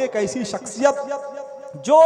एक ऐसी शख्सियत जो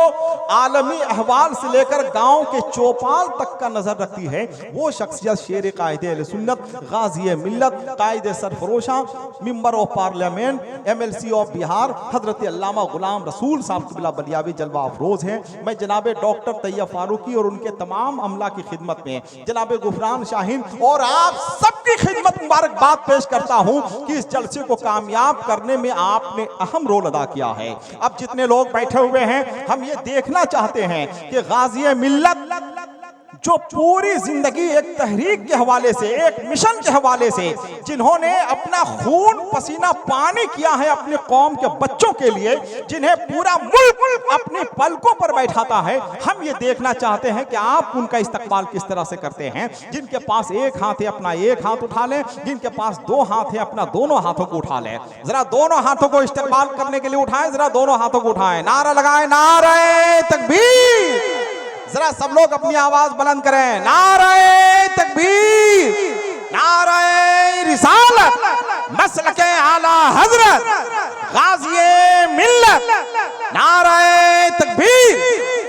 आलमी अहवाल से लेकर गांव के चौपाल तक का नजर रखती है, वो शख्सियत शेर कायदे अहले सुन्नत, गाजी मिल्लत, कायदे सरफरोशा, member of parliament, MLC of Bihar Hazrat Allama Ghulam Rasool साहब क़िबला बलियावी जलवा अफरोज हैं। मैं जनाब डॉक्टर तैयब फारूकी और उनके तमाम अमला की खिदमत में जनाब गुफरान शाहीन और आप सबकी खिदमत मुबारकबाद पेश करता हूँ कि इस जलसे को कामयाब करने में आपने अहम रोल अदा किया है। अब जितने लोग बैठे हुए हैं, हम ये देखना चाहते हैं कि गाजी मिल्लत जो पूरी जिंदगी एक तहरीक के हवाले से, एक मिशन के हवाले से, जिन्होंने अपना खून पसीना पानी किया है अपने कौम के बच्चों के लिए, जिन्हें पूरा मुल्क अपनी पलकों पर बैठाता है, हम ये देखना चाहते हैं कि आप उनका इस्तकबाल किस तरह से करते हैं। जिनके पास एक हाथ है अपना एक हाथ उठा लें, जिनके पास दो हाथ है अपना दोनों हाथों को उठा लें। जरा दोनों हाथों को इस्तकबाल करने के लिए उठाएं, जरा दोनों हाथों को उठाएं, नारा लगाएं, नारे तकबीर। जरा सब लोग अपनी आवाज बुलंद करें, नारे तकबीर, नारे रिसालत, मसलके आला हजरत, गाज़िए मिल्लत, नारे तकबीर,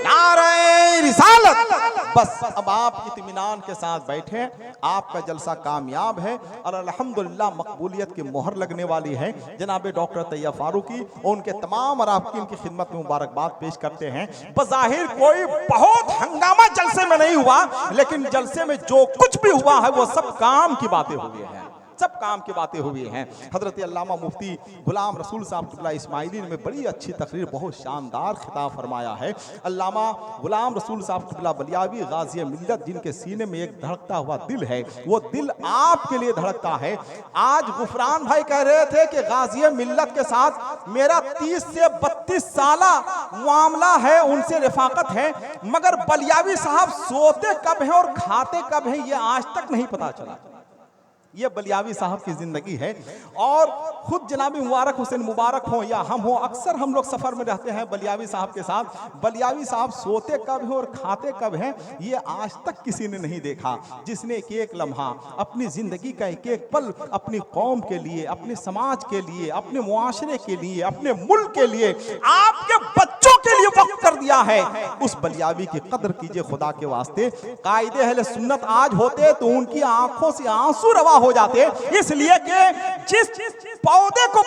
नारे रिसालत। बस अब आप इत्मीनान के साथ बैठे, आपका जलसा कामयाब है और अल्हम्दुलिल्लाह मकबूलियत की मोहर लगने वाली है। जनाब डॉक्टर तैयब फारूकी और उनके तमाम अराकीन की खिदमत में मुबारकबाद पेश करते हैं। बज़ाहिर कोई बहुत हंगामा जलसे में नहीं हुआ, लेकिन जलसे में जो कुछ भी हुआ है वो सब काम की बातें हुई हैं, सब काम की बातें हुई हैं। हजरत अल्लामा मुफ्ती गुलाम रसूल साहब क़िबला इस्माइली ने बड़ी अच्छी तकरीर, बहुत शानदार खिताब फरमाया है। अल्लामा गुलाम रसूल साहब क़िबला बलियावी गाज़ी मिल्लत, जिनके सीने में एक धड़कता हुआ दिल है, वो दिल आपके लिए धड़कता है। आज गुफरान भाई कह रहे थे कि गाज़ी मिल्लत के साथ मेरा 30 से 32 साला मामला है, उनसे रफाकत है, मगर बलियावी साहब सोते कब हैं और खाते कब हैं ये आज तक नहीं पता चला। ये बलियावी साहब की जिंदगी है। और खुद जनाबी मुबारक हुसैन मुबारक हो या हम हो, अक्सर हम लोग सफर में रहते हैं बलियावी साहब के साथ। बलियावी साहब सोते कब हैं और खाते कब हैं ये आज तक किसी ने नहीं देखा। जिसने एक एक लम्हा अपनी जिंदगी का एक एक पल अपनी कौम के लिए, अपने समाज के लिए, अपने मुआशरे के लिए, अपने मुल्क के लिए, आपके बच्चों के लिए वक्त कर दिया है, उस बलियावी की कदर कीजिए खुदा के वास्ते। कायदे अहले सुन्नत आज होते तो उनकी आंखों से आंसू रवा हो जाते, इसलिए कि जिस पौधे को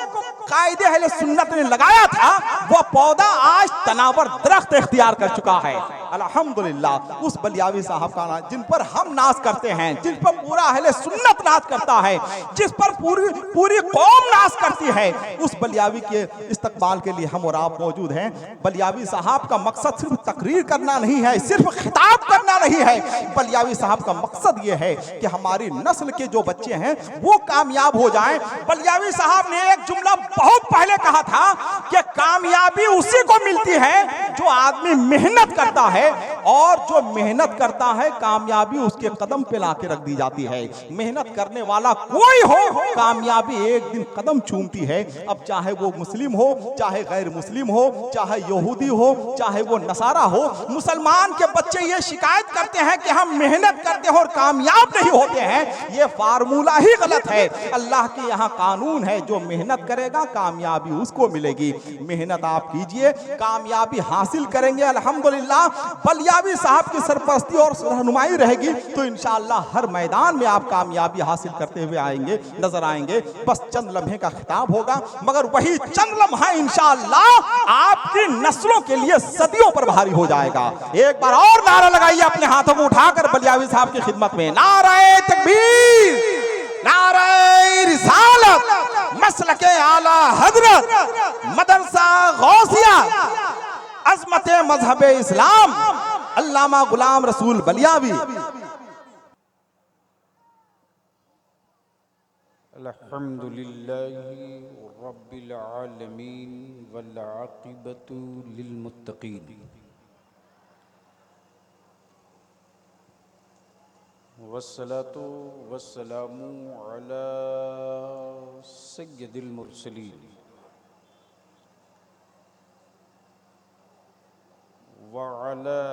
कायदे अहले सुन्नत ने लगाया था वह पौधा आज तनावर दरख्त इख्तियार कर चुका है। अल्हम्दुलिल्लाह उस बलियावी साहब का नाम, जिन पर हम नाज करते हैं, जिन पर पूरा अहले सुन्नत नाज करता है, जिस पर पूरी कौम नाज करती है, उस बलियावी के इस्तकबाल के लिए हम और आप मौजूद हैं। बलियावी साहब का मकसद सिर्फ तकरीर करना नहीं है, सिर्फ खिताब करना नहीं है। बलियावी साहब का मकसद यह है कि हमारी नस्ल के जो बच्चे हैं वो कामयाब हो जाएं। बलियावी साहब ने एक जुमला बहुत पहले कहा था कि कामयाबी उसी को मिलती है जो आदमी मेहनत करता है, और जो मेहनत करता है कामयाबी उसके कदम पे लाके रख दी जाती है। मेहनत करने वाला कोई हो, कामयाबी एक दिन कदम चूमती है। अब चाहे वो मुस्लिम हो, चाहे गैर मुस्लिम हो, चाहे यहूदी हो, चाहे वो नसारा हो, मुसलमान के बच्चे ये शिकायत करते हैं कि हम मेहनत करते हैं और कामयाब नहीं होते हैं। ये फार्मूला ही गलत है। अल्लाह के यहाँ कानून है, जो मेहनत करेगा कामयाबी उसको मिलेगी। मेहनत आप कीजिए, कामयाबी हासिल करेंगे अल्हम्दुलिल्लाह। बलियावी साहब की सरपरस्ती और रहनुमाई रहेगी तो इंशाअल्लाह हर मैदान में आप कामयाबी हासिल करते हुए आएंगे, नजर आएंगे। बस चंद लम्हे का खिताब होगा, मगर वही चंद लम्हा इंशाअल्लाह आपकी नस्लों के लिए सदियों पर भारी हो जाएगा। एक बार और नारा लगाइए अपने हाथों को उठाकर बलियावी साहब की खिदमत में, नारे तकबीर, नारे रिसालत, मसलके आला हजरत, मदरसा गौसिया, अज़मत मजहब इस्लाम, अल्लामा गुलाम रसूल बलियावी। अल्हम्दुलिल्लाहि रब्बिल आलमीन वल आक़िबतु लिल मुत्तक़ीन वस्सलातु वस्सलामु अला सय्यदिल मुरसलीन व अला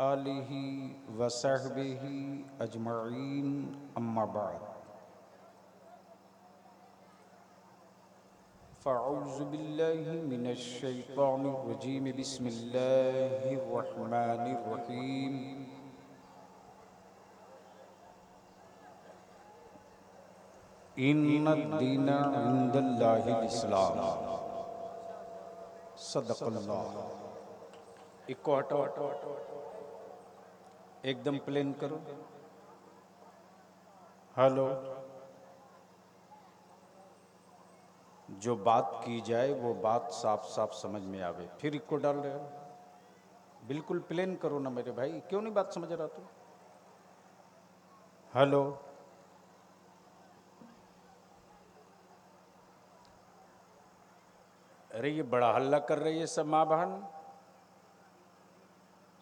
आलिहि व सहबिहि अजमईन, अम्मा बाद। फ़अऊज़ु बिल्लाहि मिनश शैतानिर रजीम बिस्मिल्लाहिर रहमानिर रहीम इन्नद-दीन इंदल्लाहिल इस्लाम सदक़ल्लाह। इको हटाओ, एकदम प्लेन करो। हेलो, जो बात की जाए वो बात साफ साफ समझ में आवे। फिर इको डाल रहे हो, बिल्कुल प्लेन करो ना मेरे भाई, क्यों नहीं बात समझ रहा तू? हेलो, अरे ये बड़ा हल्ला कर रही है सब माँ बहन,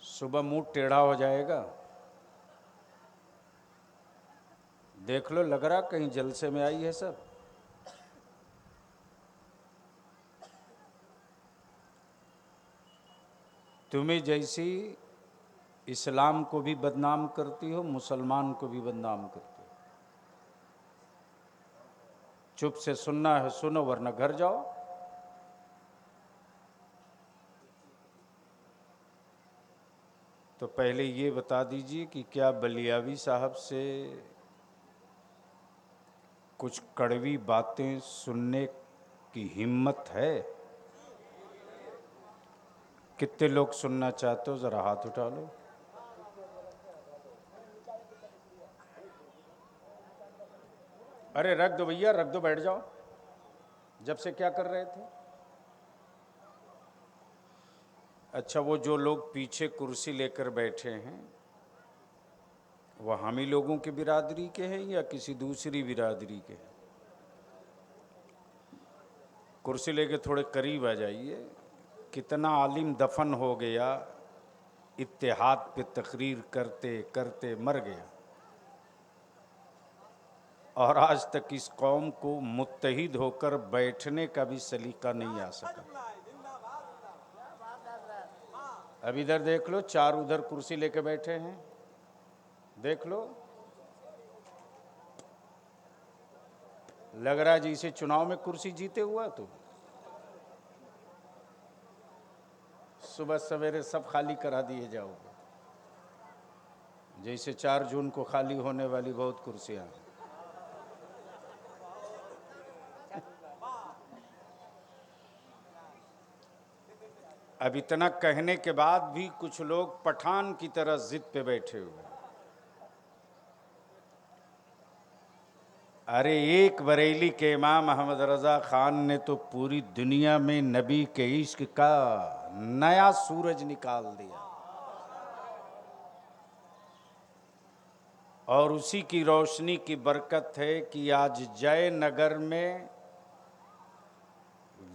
सुबह मुंह टेढ़ा हो जाएगा। देख लो, लग रहा कहीं जलसे में आई है सब। तुम्हें जैसी इस्लाम को भी बदनाम करती हो, मुसलमान को भी बदनाम करती हो। चुप से सुनना है सुनो, वरना घर जाओ। तो पहले ये बता दीजिए कि क्या बलियावी साहब से कुछ कड़वी बातें सुनने की हिम्मत है? कितने लोग सुनना चाहते हो, जरा हाथ उठा लो। अरे रख दो भैया, रख दो, बैठ जाओ। जब से क्या कर रहे थे? अच्छा, वो जो लोग पीछे कुर्सी लेकर बैठे हैं वह हम ही लोगों की बिरादरी के हैं या किसी दूसरी बिरादरी के हैं? कुर्सी लेके थोड़े करीब आ जाइए। कितना आलिम दफन हो गया, इत्तेहाद पे तकरीर करते करते मर गया, और आज तक इस कौम को मुत्तहिद होकर बैठने का भी सलीका नहीं आ सका। अब इधर देख लो, चार उधर कुर्सी लेके बैठे हैं, देख लो। लग रहा है जैसे चुनाव में कुर्सी जीते हुआ। तो सुबह सवेरे सब खाली करा दिए जाओगे, जैसे 4 जून को खाली होने वाली बहुत कुर्सियां हैं। अब इतना कहने के बाद भी कुछ लोग पठान की तरह जिद पे बैठे हुए हैं। अरे एक बरेली के इमाम अहमद रजा खान ने तो पूरी दुनिया में नबी के इश्क का नया सूरज निकाल दिया, और उसी की रोशनी की बरकत है कि आज जयनगर में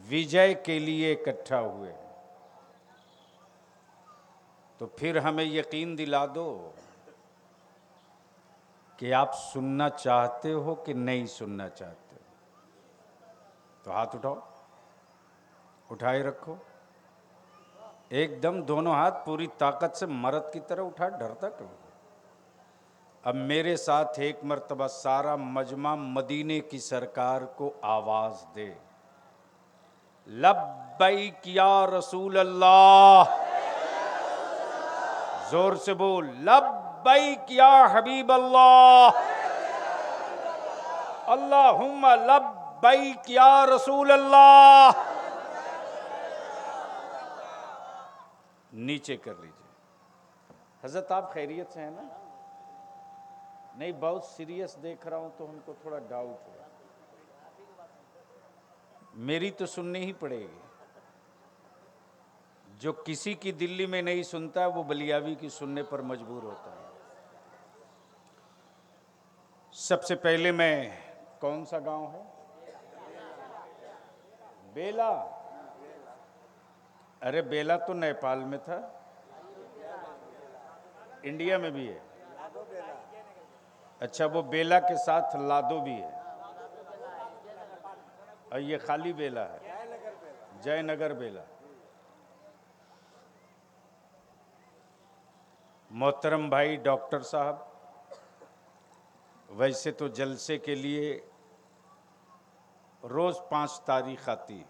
विजय के लिए इकट्ठा हुए हैं। तो फिर हमें यकीन दिला दो कि आप सुनना चाहते हो कि नहीं सुनना चाहते हो। तो हाथ उठाओ, उठाए रखो एकदम, दोनों हाथ पूरी ताकत से मर्द की तरह उठा, डरता क्यों? अब मेरे साथ एक मर्तबा सारा मजमा मदीने की सरकार को आवाज दे, लब्बैक या रसूल अल्लाह। जोर से बोल, लब्बैक या हबीब अल्लाह, अल्लाहुम्मा लब्बैक या रसूल अल्लाह। नीचे कर लीजिए। हजरत आप खैरियत से हैं ना? नहीं, बहुत सीरियस देख रहा हूं तो हमको थोड़ा डाउट है। मेरी तो सुननी ही पड़ेगी। जो किसी की दिल्ली में नहीं सुनता है वो बलियावी की सुनने पर मजबूर होता है। सबसे पहले मैं, कौन सा गांव है? बेला। अरे बेला तो नेपाल में था, इंडिया में भी है। अच्छा, वो बेला के साथ लादो भी है, और ये खाली बेला है, जयनगर बेला। मोहतरम भाई डॉक्टर साहब, वैसे तो जलसे के लिए रोज 5 तारीख आती है,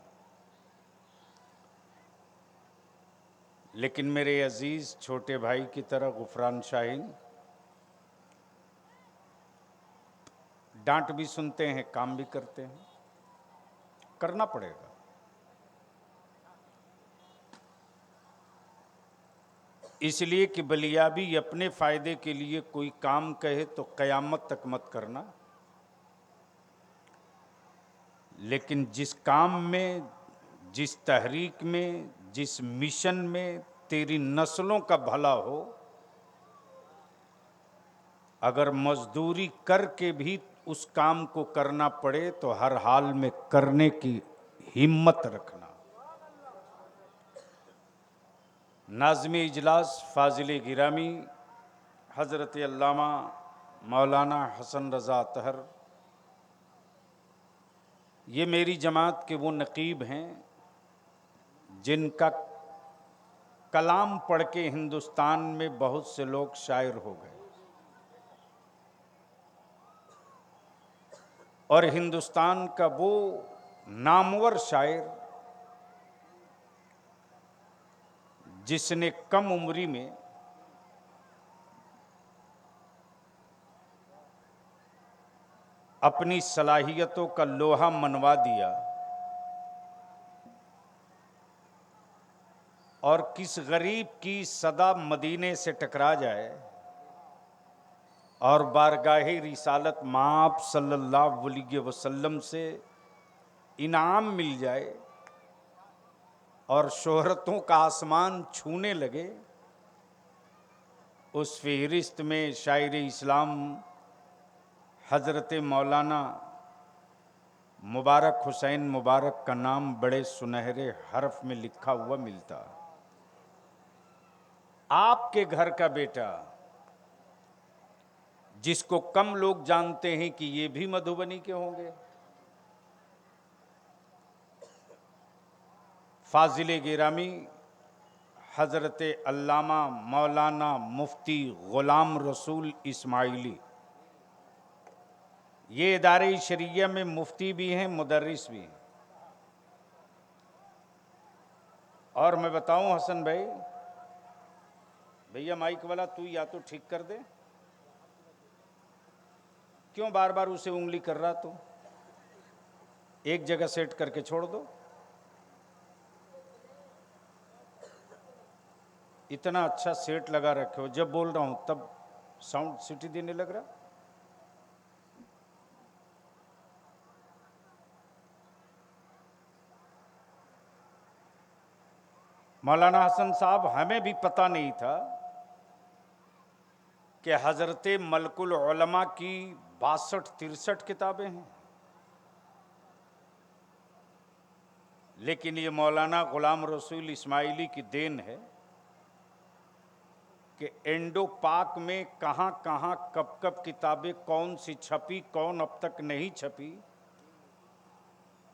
लेकिन मेरे अजीज छोटे भाई की तरह गुफरान शाहीन डांट भी सुनते हैं, काम भी करते हैं, करना पड़ेगा। इसलिए कि बलियाबी अपने फायदे के लिए कोई काम कहे तो कयामत तक मत करना, लेकिन जिस काम में, जिस तहरीक में, जिस मिशन में तेरी नस्लों का भला हो, अगर मजदूरी करके भी उस काम को करना पड़े तो हर हाल में करने की हिम्मत रखना। नाज़िम इजलास फाजिल गिरामी हज़रत अल्लामा मौलाना हसन रज़ा अतहर, ये मेरी जमात के वो नकीब हैं जिनका कलाम पढ़ के हिंदुस्तान में बहुत से लोग शायर हो गए, और हिंदुस्तान का वो नामवर शायर जिसने कम उम्री में अपनी सलाहियतों का लोहा मनवा दिया, और किस गरीब की सदा मदीने से टकरा जाए और बारगाहे रिसालत माप सल्लल्लाहु अलैहि वसल्लम से इनाम मिल जाए और शोहरतों का आसमान छूने लगे, उस फहरिस्त में शायर इस्लाम हज़रत मौलाना मुबारक हुसैन मुबारक का नाम बड़े सुनहरे हर्फ में लिखा हुआ मिलता। आपके घर का बेटा, जिसको कम लोग जानते हैं कि ये भी मधुबनी के होंगे, फाजिल गिरामी हज़रत अल्लामा मौलाना मुफ्ती ग़ुलाम रसूल इस्माइली, ये इदारे शरिया में मुफ्ती भी हैं, मुदर्रिस भी हैं। और मैं बताऊं हसन भाई, भैया माइक वाला तू या तो ठीक कर दे, क्यों बार बार उसे उंगली कर रहा, तू एक जगह सेट करके छोड़ दो। इतना अच्छा सेट लगा रखे हो, जब बोल रहा हूं तब साउंड सिटी देने लग रहा। मौलाना हसन साहब, हमें भी पता नहीं था कि हजरत मलकुल उलमा की 62-63 किताबें हैं, लेकिन ये मौलाना गुलाम रसूल इस्माइली की देन है कि इंडो पाक में कहां कहां कब कब किताबें कौन सी छपी, कौन अब तक नहीं छपी,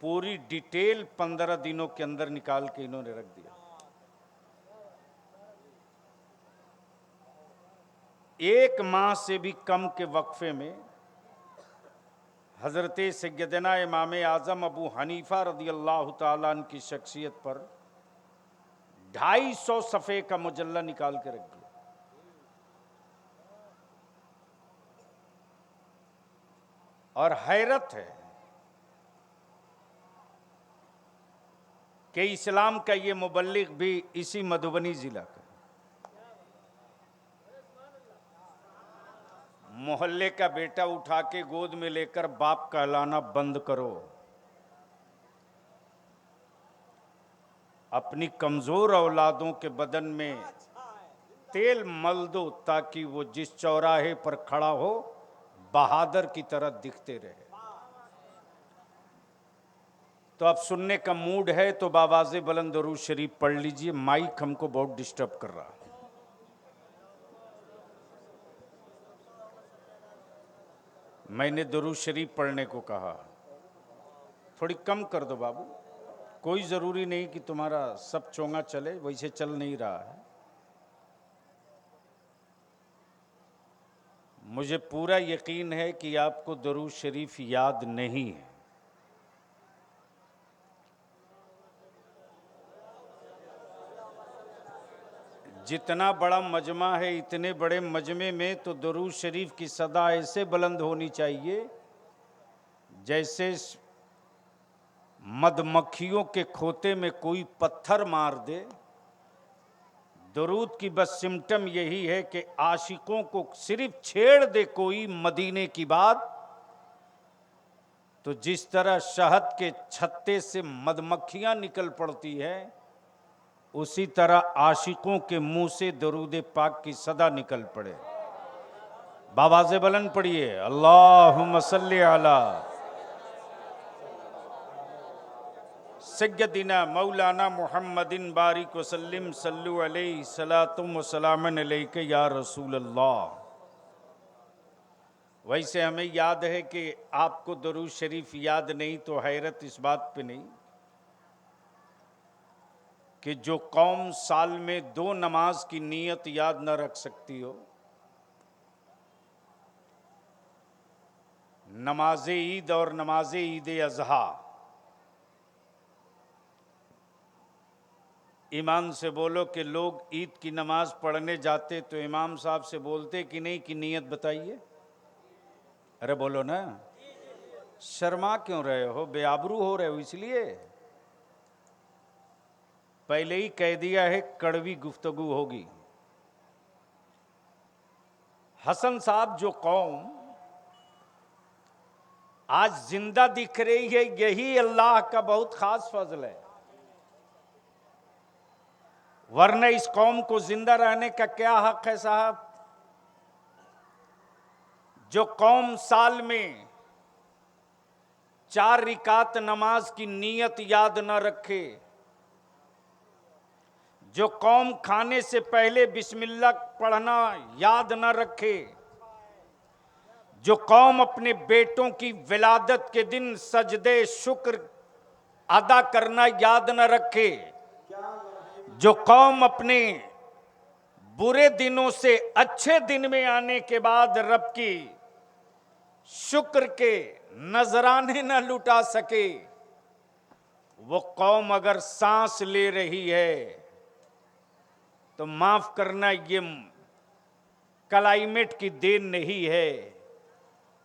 पूरी डिटेल 15 दिनों के अंदर निकाल के इन्होंने रख दिया। एक माह से भी कम के वक्फे में हज़रत सैयदना इमाम आज़म अबू हनीफा रज़ियल्लाहु ताला अन्हु की शख्सियत पर 250 सफ़े का मुजल्ला निकाल के रख दिया। और हैरत है कि इस्लाम का ये मुबल्लिग भी इसी मधुबनी जिला का, मोहल्ले का बेटा उठा के गोद में लेकर बाप कहलाना बंद करो, अपनी कमजोर औलादों के बदन में तेल मल दो ताकि वो जिस चौराहे पर खड़ा हो बहादुर की तरह दिखते रहे। तो अब सुनने का मूड है तो बावाज़े बुलंद दरूद शरीफ पढ़ लीजिए, माइक हमको बहुत डिस्टर्ब कर रहा। मैंने दरूद शरीफ पढ़ने को कहा, थोड़ी कम कर दो बाबू, कोई ज़रूरी नहीं कि तुम्हारा सब चोंगा चले, वैसे चल नहीं रहा है। मुझे पूरा यकीन है कि आपको दरूद शरीफ याद नहीं है, जितना बड़ा मजमा है, इतने बड़े मजमे में तो दुरूद शरीफ की सदा ऐसे बुलंद होनी चाहिए जैसे मधुमक्खियों के खोते में कोई पत्थर मार दे। दुरूद की बस सिम्टम यही है कि आशिकों को सिर्फ छेड़ दे कोई मदीने की बात, तो जिस तरह शहद के छत्ते से मधुमक्खियां निकल पड़ती है, उसी तरह आशिकों के मुंह से दरूद पाक की सदा निकल पड़े। बावाज़े बुलंद पढ़िए, अल्लाहुम्मा सल्ली अला सय्यदिना मौलाना मुहम्मदिन बारिक वसल्लिम सल्लु अलैहि सलातुम व सलामन अलैका या रसूल अल्लाह। वैसे हमें याद है कि आपको दरूद शरीफ याद नहीं तो हैरत इस बात पे नहीं कि जो कौम साल में 2 नमाज की नीयत याद न रख सकती हो, नमाज ईद और नमाज ईद अज़हा, ईमान से बोलो कि लोग ईद की नमाज पढ़ने जाते तो इमाम साहब से बोलते कि नहीं कि नीयत बताइए। अरे बोलो ना, शर्मा क्यों रहे हो, बेआबरू हो रहे हो इसलिए। पहले ही कह दिया है कड़वी गुफ्तगू होगी। हसन साहब, जो कौम आज जिंदा दिख रही है, यही अल्लाह का बहुत खास फजल है, वरना इस कौम को जिंदा रहने का क्या हक है साहब। जो कौम साल में 4 रिकात नमाज की नीयत याद न रखे, जो कौम खाने से पहले बिस्मिल्लाह पढ़ना याद न रखे, जो कौम अपने बेटों की विलादत के दिन सजदे शुक्र अदा करना याद न रखे, जो कौम अपने बुरे दिनों से अच्छे दिन में आने के बाद रब की शुक्र के नजराने न लुटा सके, वो कौम अगर सांस ले रही है तो माफ करना, ये क्लाइमेट की देन नहीं है,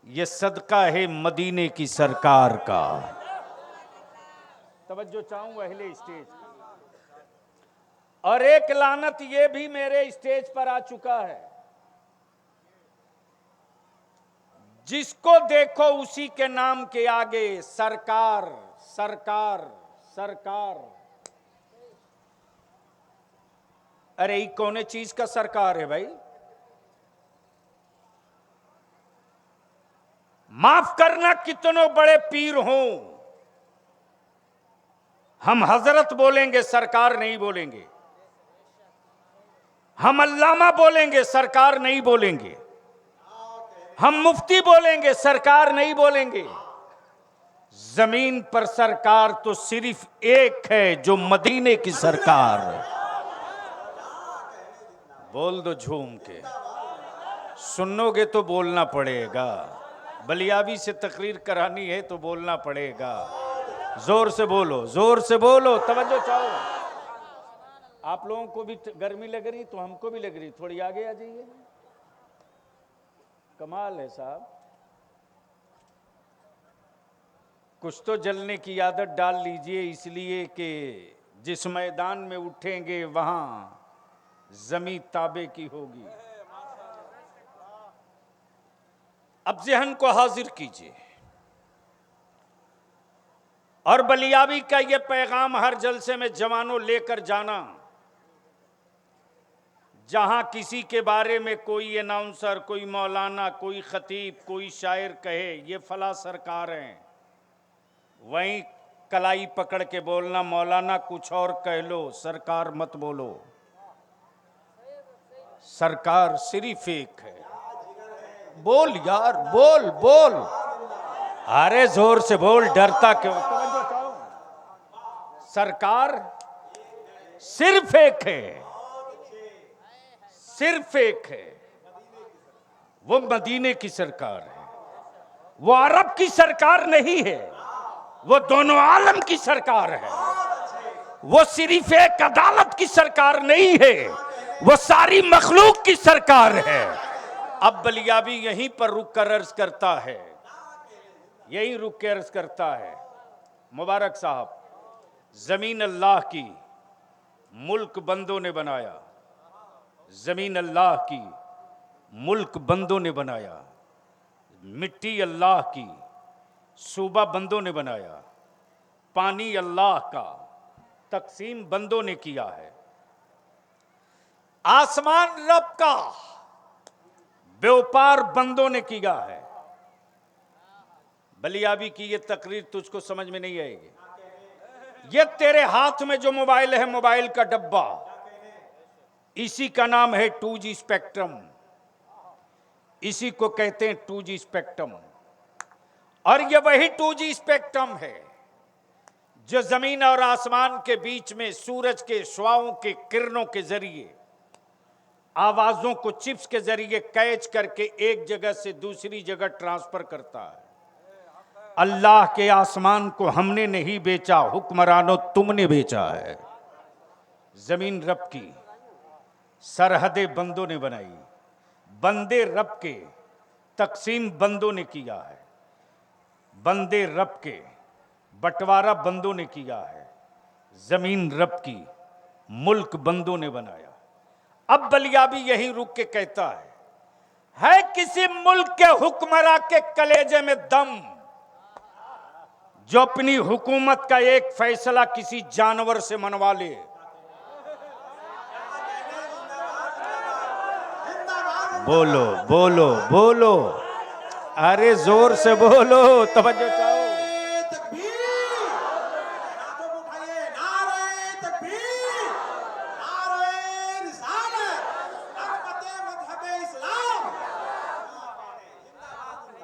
ये सदका है मदीने की सरकार का। तवज्जो चाहूंगा अहले स्टेज की। और एक लानत ये भी मेरे स्टेज पर आ चुका है, जिसको देखो उसी के नाम के आगे सरकार सरकार सरकार। अरे ये कौन चीज का सरकार है भाई? माफ करना, कितनों बड़े पीर हों, हम हजरत बोलेंगे, सरकार नहीं बोलेंगे। हम अल्लामा बोलेंगे, सरकार नहीं बोलेंगे। हम मुफ्ती बोलेंगे, सरकार नहीं बोलेंगे। जमीन पर सरकार तो सिर्फ एक है, जो मदीने की सरकार। बोल दो झूम के, सुनोगे तो बोलना पड़ेगा। बलियाबी से तकरीर करानी है तो बोलना पड़ेगा। जोर से बोलो, जोर से बोलो, तवज्जो चाहो। आप लोगों को भी गर्मी लग रही तो हमको भी लग रही, थोड़ी आगे आ जाइए। कमाल है साहब, कुछ तो जलने की आदत डाल लीजिए, इसलिए कि जिस मैदान में उठेंगे वहां जमी ताबे की होगी। अब ज़हन को हाजिर कीजिए और बलियाबी का यह पैगाम हर जलसे में जवानों लेकर जाना, जहां किसी के बारे में कोई अनाउंसर, कोई मौलाना, कोई खतीब, कोई शायर कहे ये फला सरकार हैं, वहीं कलाई पकड़ के बोलना, मौलाना कुछ और कह लो, सरकार मत बोलो। सरकार सिर्फ एक है। बोल यार, बोल बोल, अरे जोर से बोल, डरता क्यों? सरकार सिर्फ एक है, सिर्फ एक है, वो मदीने की सरकार है। वो अरब की सरकार नहीं है, वो दोनों आलम की सरकार है। वो सिर्फ एक अदालत की सरकार नहीं है, वो सारी मखलूक की सरकार है। अब बलियाबी यहीं पर रुक कर अर्ज करता है, यहीं रुक कर अर्ज करता है, मुबारक साहब, जमीन अल्लाह की, मुल्क बंदों ने बनाया। जमीन अल्लाह की, मुल्क बंदों ने बनाया। मिट्टी अल्लाह की, सूबा बंदों ने बनाया। पानी अल्लाह का, तकसीम बंदों ने किया है। आसमान रब का, व्यापार बंदों ने किया है। बलियाबी की ये तकरीर तुझको समझ में नहीं आएगी। ये तेरे हाथ में जो मोबाइल है, मोबाइल का डब्बा, इसी का नाम है 2G स्पेक्ट्रम। इसी को कहते हैं 2G स्पेक्ट्रम। और ये वही 2G स्पेक्ट्रम है जो जमीन और आसमान के बीच में सूरज के शुआओं के किरणों के जरिए, आवाजों को चिप्स के जरिए कैच करके एक जगह से दूसरी जगह ट्रांसफर करता है। अल्लाह के आसमान को हमने नहीं बेचा, हुक्मरानों तुमने बेचा है। जमीन रब की, सरहदें बंदों ने बनाई। बंदे रब के, तकसीम बंदों ने किया है। बंदे रब के, बंटवारा बंदों ने किया है। जमीन रब की, मुल्क बंदों ने बनाया। अब बलियाबी यहीं रुक के कहता है किसी मुल्क के हुक्मरान के कलेजे में दम जो अपनी हुकूमत का एक फैसला किसी जानवर से मनवा ले। बोलो बोलो बोलो, अरे जोर से बोलो, तवज्जो चाहो।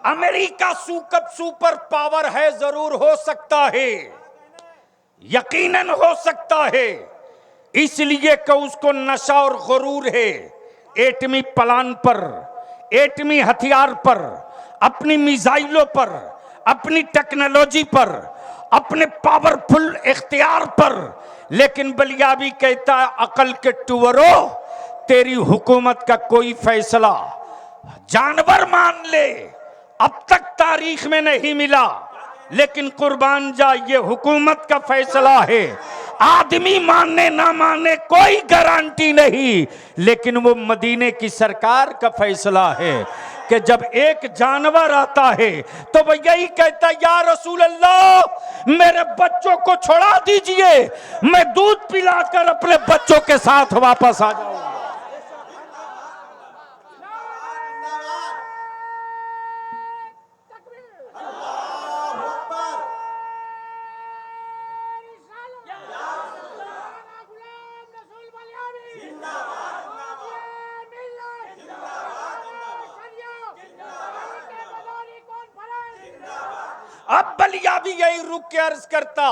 अमेरिका सुपर पावर है, जरूर हो सकता है, यकीनन हो सकता है, इसलिए कि उसको नशा और गुरूर है एटमी प्लान पर, एटमी हथियार पर, अपनी मिसाइलों पर, अपनी टेक्नोलॉजी पर, अपने पावरफुल इख्तियार पर। लेकिन बलियाबी कहता है अकल के टुवरो, तेरी हुकूमत का कोई फैसला जानवर मान ले, अब तक तारीख में नहीं मिला, लेकिन कुर्बान जा ये हुकूमत का फैसला है। आदमी मानने ना माने कोई गारंटी नहीं, लेकिन वो मदीने की सरकार का फैसला है कि जब एक जानवर आता है तो वो यही कहता, या रसूल अल्लाह मेरे बच्चों को छोड़ा दीजिए, मैं दूध पिलाकर अपने बच्चों के साथ वापस आ जाऊंगा। अब बलियाबी यही रुक के अर्ज करता,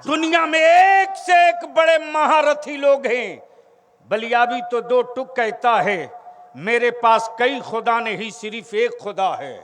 दुनिया में एक से एक बड़े महारथी लोग हैं। बलियाबी तो दो टुक कहता है, मेरे पास कई खुदा नहीं सिर्फ एक खुदा है।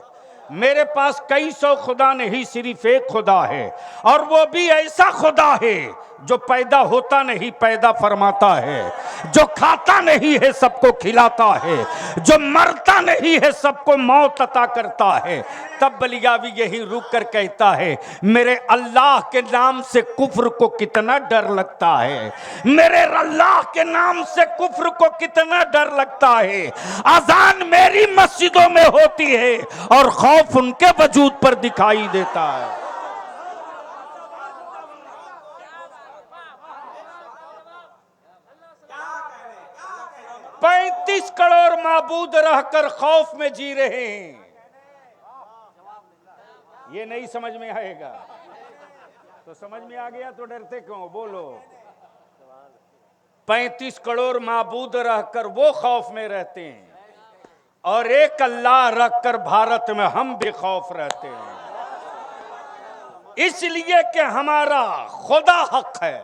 मेरे पास कई सौ खुदा नहीं सिर्फ एक खुदा है, और वो भी ऐसा खुदा है जो पैदा होता नहीं पैदा फरमाता है, जो खाता नहीं है सबको खिलाता है, जो मरता नहीं है सबको मौत अता करता है। तब बलियाबी यही रुक कर कहता है, मेरे अल्लाह के नाम से कुफ्र को कितना डर लगता है, मेरे अल्लाह के नाम से कुफ्र को कितना डर लगता है। अजान मेरी मस्जिदों में होती है और खौफ उनके वजूद पर दिखाई देता है। 35 करोड़ माबूद रहकर खौफ में जी रहे हैं। ये नहीं समझ में आएगा तो समझ में आ गया तो डरते क्यों? बोलो। 35 करोड़ माबूद रहकर वो खौफ में रहते हैं और एक अल्लाह रखकर भारत में हम बेखौफ रहते हैं, इसलिए कि हमारा खुदा हक है।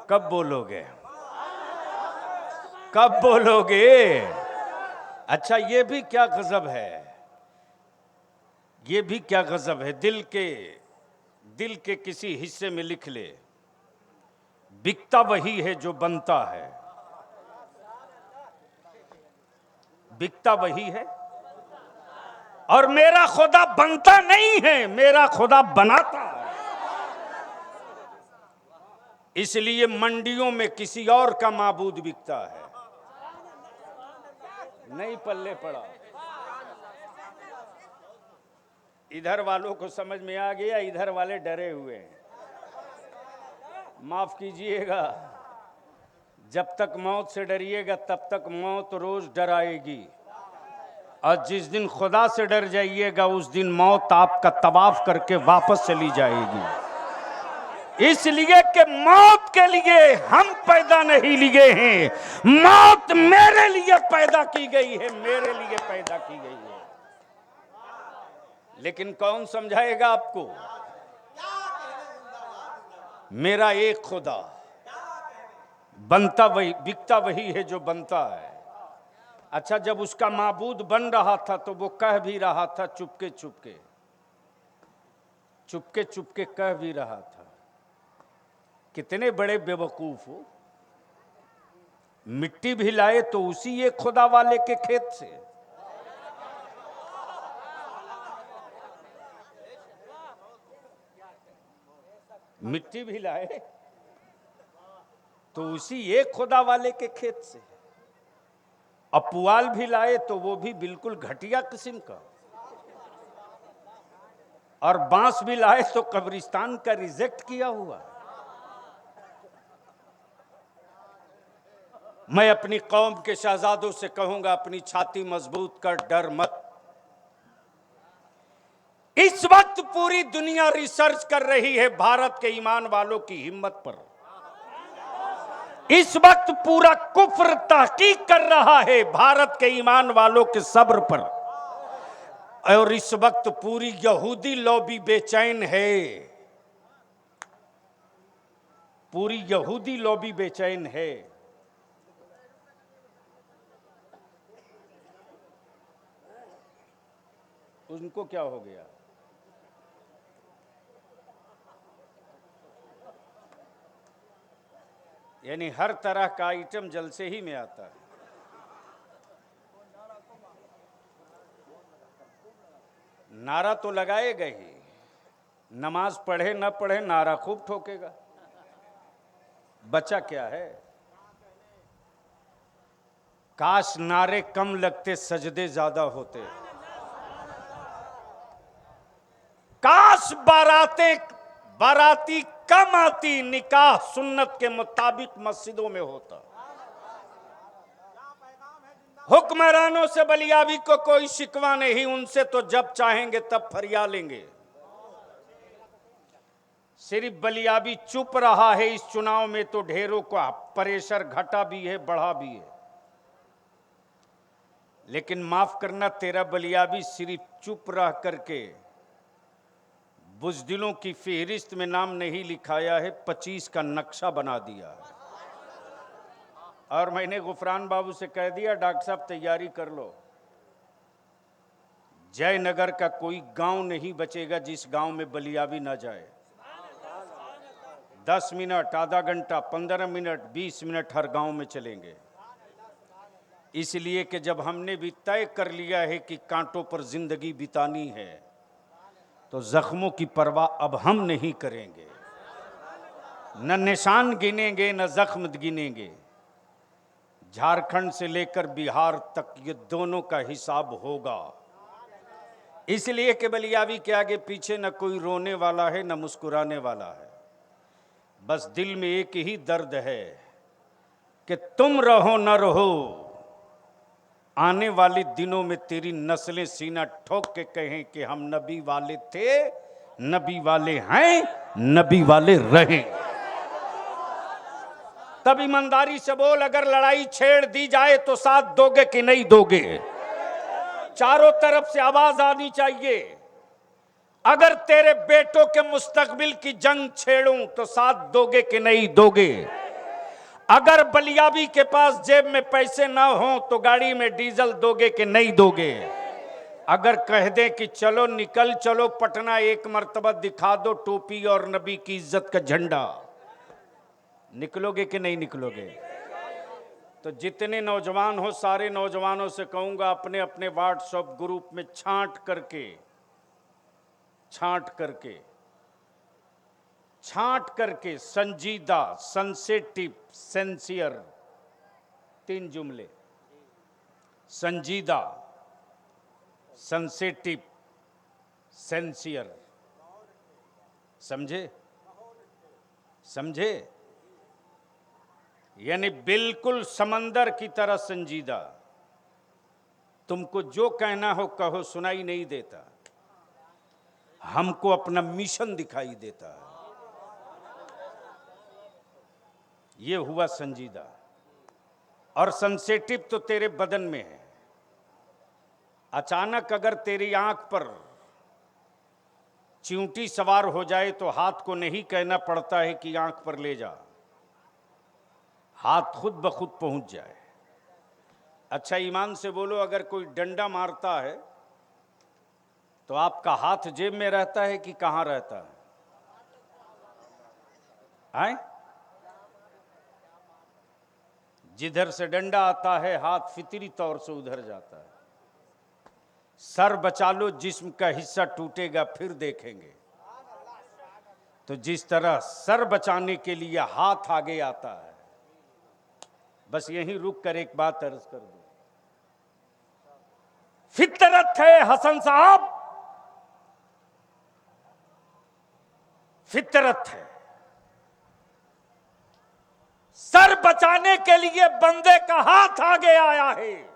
कब बोलोगे? कब बोलोगे? अच्छा, ये भी क्या गजब है, ये भी क्या गजब है। दिल के किसी हिस्से में लिख ले, बिकता वही है जो बनता है। बिकता वही है। और मेरा खुदा बनता नहीं है, मेरा खुदा बनाता है। इसलिए मंडियों में किसी और का माबूद बिकता है, नहीं पल्ले पड़ा। इधर वालों को समझ में आ गया, इधर वाले डरे हुए हैं। माफ कीजिएगा, जब तक मौत से डरिएगा तब तक मौत रोज डराएगी, और जिस दिन खुदा से डर जाइएगा उस दिन मौत आपका तवाफ करके वापस चली जाएगी। इसलिए कि मौत के लिए हम पैदा नहीं लिए हैं, मौत मेरे लिए पैदा की गई है, मेरे लिए पैदा की गई है। लेकिन कौन समझाएगा आपको? मेरा एक खुदा, बनता वही, बिकता वही है जो बनता है। अच्छा, जब उसका माबूद बन रहा था तो वो कह भी रहा था चुपके चुपके, चुपके चुपके कह भी रहा था। कितने बड़े बेवकूफ हो, मिट्टी भी लाए तो उसी एक खुदा वाले के खेत से। मिट्टी भी लाए तो उसी एक खुदा वाले के खेत से। अपुआल भी लाए तो वो भी बिल्कुल घटिया किस्म का, और बांस भी लाए तो कब्रिस्तान का रिजेक्ट किया हुआ। मैं अपनी कौम के शहजादों से कहूंगा, अपनी छाती मजबूत कर, डर मत। इस वक्त पूरी दुनिया रिसर्च कर रही है भारत के ईमान वालों की हिम्मत पर। इस वक्त पूरा कुफ्र तहकीक कर रहा है भारत के ईमान वालों के सब्र पर। और इस वक्त पूरी यहूदी लॉबी बेचैन है, पूरी यहूदी लॉबी बेचैन है। उनको क्या हो गया? यानी हर तरह का आइटम जलसे ही में आता है। नारा तो लगाएगा ही, नमाज पढ़े न पढ़े नारा खूब ठोकेगा। बचा क्या है? काश नारे कम लगते, सजदे ज्यादा होते। काश बाराती कम आती, निकाह सुन्नत के मुताबिक मस्जिदों में होता। हुक्मरानों से बलियाबी को कोई शिकवा नहीं, उनसे तो जब चाहेंगे तब फरिया लेंगे। सिर्फ बलियाबी चुप रहा है इस चुनाव में तो ढेरों का प्रेशर घटा भी है, बढ़ा भी है। लेकिन माफ करना, तेरा बलियाबी सिर्फ चुप रह करके बुज़दिलों की फेहरिस्त में नाम नहीं लिखाया है, 25 का नक्शा बना दिया है। और मैंने गुफरान बाबू से कह दिया, डॉक्टर साहब तैयारी कर लो, जयनगर का कोई गांव नहीं बचेगा जिस गांव में बलियाबी ना जाए। 10 मिनट, आधा घंटा, 15 मिनट, 20 मिनट हर गांव में चलेंगे। इसलिए कि जब हमने भी तय कर लिया है कि कांटों पर जिंदगी बितानी है तो जख्मों की परवाह अब हम नहीं करेंगे। न निशान गिनेंगे न जख्म गिनेंगे। झारखंड से लेकर बिहार तक ये दोनों का हिसाब होगा। इसलिए कि बलियाबी के आगे पीछे न कोई रोने वाला है न मुस्कुराने वाला है। बस दिल में एक ही दर्द है कि तुम रहो न रहो, आने वाले दिनों में तेरी नस्लें सीना ठोक के कहें कि हम नबी वाले थे, नबी वाले हैं, नबी वाले रहे। तब ईमानदारी से बोल, अगर लड़ाई छेड़ दी जाए तो साथ दोगे कि नहीं दोगे? चारों तरफ से आवाज आनी चाहिए। अगर तेरे बेटों के मुस्तकबिल की जंग छेड़ूं तो साथ दोगे कि नहीं दोगे? अगर बलियाबी के पास जेब में पैसे ना हो तो गाड़ी में डीजल दोगे कि नहीं दोगे? अगर कह दें कि चलो निकल चलो पटना, एक मर्तबा दिखा दो टोपी और नबी की इज्जत का झंडा, निकलोगे कि नहीं निकलोगे? तो जितने नौजवान हो सारे नौजवानों से कहूंगा अपने अपने व्हाट्सएप ग्रुप में छांट करके संजीदा, सेंसिटिव, सेंसियर, 3 जुमले, संजीदा, सेंसिटिव, सेंसियर, समझे? यानी बिल्कुल समंदर की तरह संजीदा। तुमको जो कहना हो कहो, सुनाई नहीं देता, हमको अपना मिशन दिखाई देता है। ये हुआ संजीदा। और सेंसिटिव तो तेरे बदन में है। अचानक अगर तेरी आंख पर चींटी सवार हो जाए तो हाथ को नहीं कहना पड़ता है कि आंख पर ले जा, हाथ खुद ब खुद पहुंच जाए। अच्छा ईमान से बोलो, अगर कोई डंडा मारता है तो आपका हाथ जेब में रहता है कि कहां रहता है? आए? जिधर से डंडा आता है हाथ फितरी तौर से उधर जाता है। सर बचा लो, जिस्म का हिस्सा टूटेगा फिर देखेंगे। तो जिस तरह सर बचाने के लिए हाथ आगे आता है, बस यहीं रुक कर एक बात अर्ज कर दूं। फितरत है हसन साहब, फितरत है। सर बचाने के लिए बंदे का हाथ आगे आया है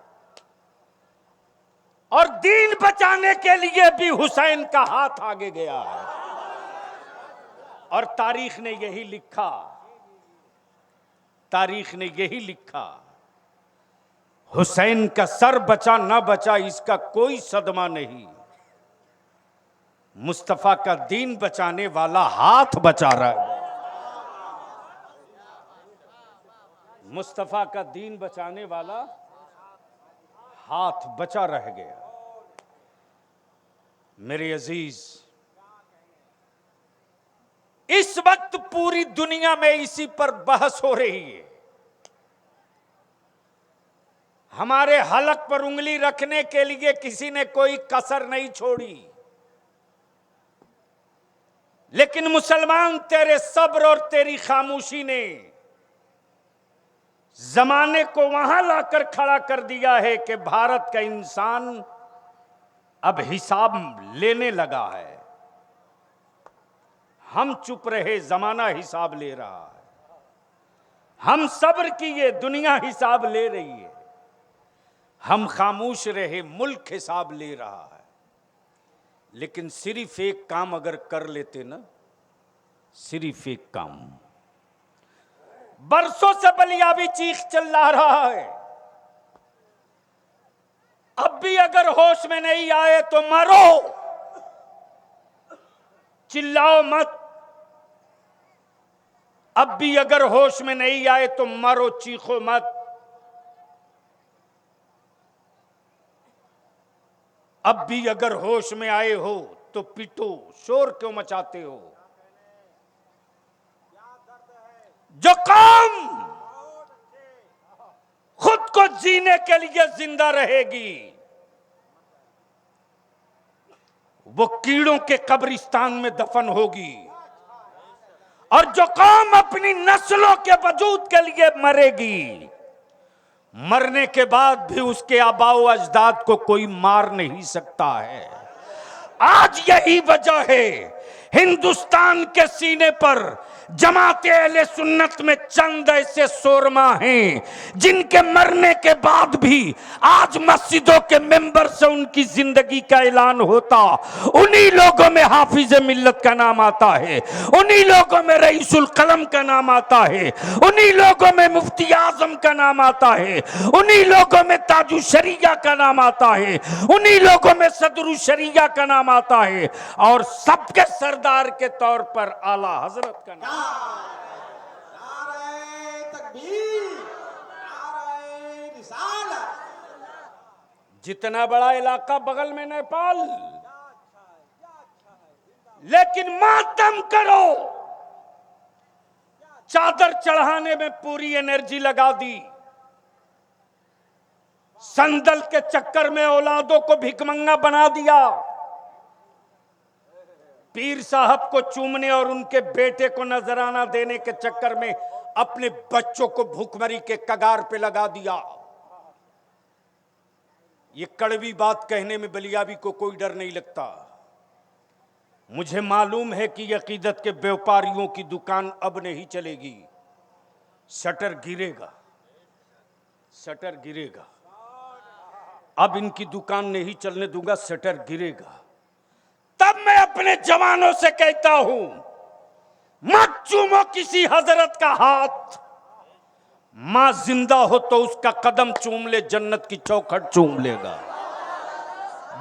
और दीन बचाने के लिए भी हुसैन का हाथ आगे गया है। और तारीख ने यही लिखा, तारीख ने यही लिखा, हुसैन का सर बचा ना बचा इसका कोई सदमा नहीं, मुस्तफा का दीन बचाने वाला हाथ बचा रहा है। मुस्तफा का दीन बचाने वाला हाथ बचा रह गया। मेरे अजीज, इस वक्त पूरी दुनिया में इसी पर बहस हो रही है। हमारे हलक पर उंगली रखने के लिए किसी ने कोई कसर नहीं छोड़ी, लेकिन मुसलमान तेरे सब्र और तेरी खामोशी ने जमाने को वहां लाकर खड़ा कर दिया है कि भारत का इंसान अब हिसाब लेने लगा है। हम चुप रहे, जमाना हिसाब ले रहा है। हम सब्र किए, दुनिया हिसाब ले रही है। हम खामोश रहे, मुल्क हिसाब ले रहा है। लेकिन सिर्फ एक काम अगर कर लेते ना, सिर्फ एक काम, बरसों से बलियाबी चीख चिल्ला रहा है, अब भी अगर होश में नहीं आए तो मरो, चिल्लाओ मत। अब भी अगर होश में नहीं आए तो मरो, चीखो मत। अब भी अगर होश में आए हो तो पिटो, शोर क्यों मचाते हो? जो कौम खुद को जीने के लिए जिंदा रहेगी वो कीड़ों के कब्रिस्तान में दफन होगी, और जो कौम अपनी नस्लों के वजूद के लिए मरेगी, मरने के बाद भी उसके आबाओ अजदाद को कोई मार नहीं सकता है। आज यही वजह है हिंदुस्तान के सीने पर जमाते अहले सुन्नत में चंद ऐसे शोरमा हैं जिनके मरने के बाद भी आज मस्जिदों के मेंबर से उनकी जिंदगी का ऐलान होता। उन्हीं लोगों में हाफिज मिल्लत का नाम आता है, उन्हीं लोगों में रईसुल कलम का नाम आता है, उन्हीं लोगों में मुफ्ती आजम का नाम आता है, उन्हीं लोगों में ताजु शरिया का नाम आता है, उन्हीं लोगों में सदरु शरिया का नाम आता है, और सबके सरदार के तौर पर आला हजरत का नाम। नारे तकबीर, नारे रिसालत। जितना बड़ा इलाका बगल में नेपाल, लेकिन मातम करो, चादर चढ़ाने में पूरी एनर्जी लगा दी, संदल के चक्कर में औलादों को भिखमंगा बना दिया। पीर साहब को चूमने और उनके बेटे को नजराना देने के चक्कर में अपने बच्चों को भूखमरी के कगार पे लगा दिया। ये कड़वी बात कहने में बलियाबी को कोई डर नहीं लगता। मुझे मालूम है कि अकीदत के व्यापारियों की दुकान अब नहीं चलेगी। शटर गिरेगा, शटर गिरेगा। अब इनकी दुकान नहीं चलने दूंगा, शटर गिरेगा। तब मैं अपने जवानों से कहता हूं, मत चूमो किसी हजरत का हाथ। मां जिंदा हो तो उसका कदम चूम ले, जन्नत की चौखट चूम लेगा।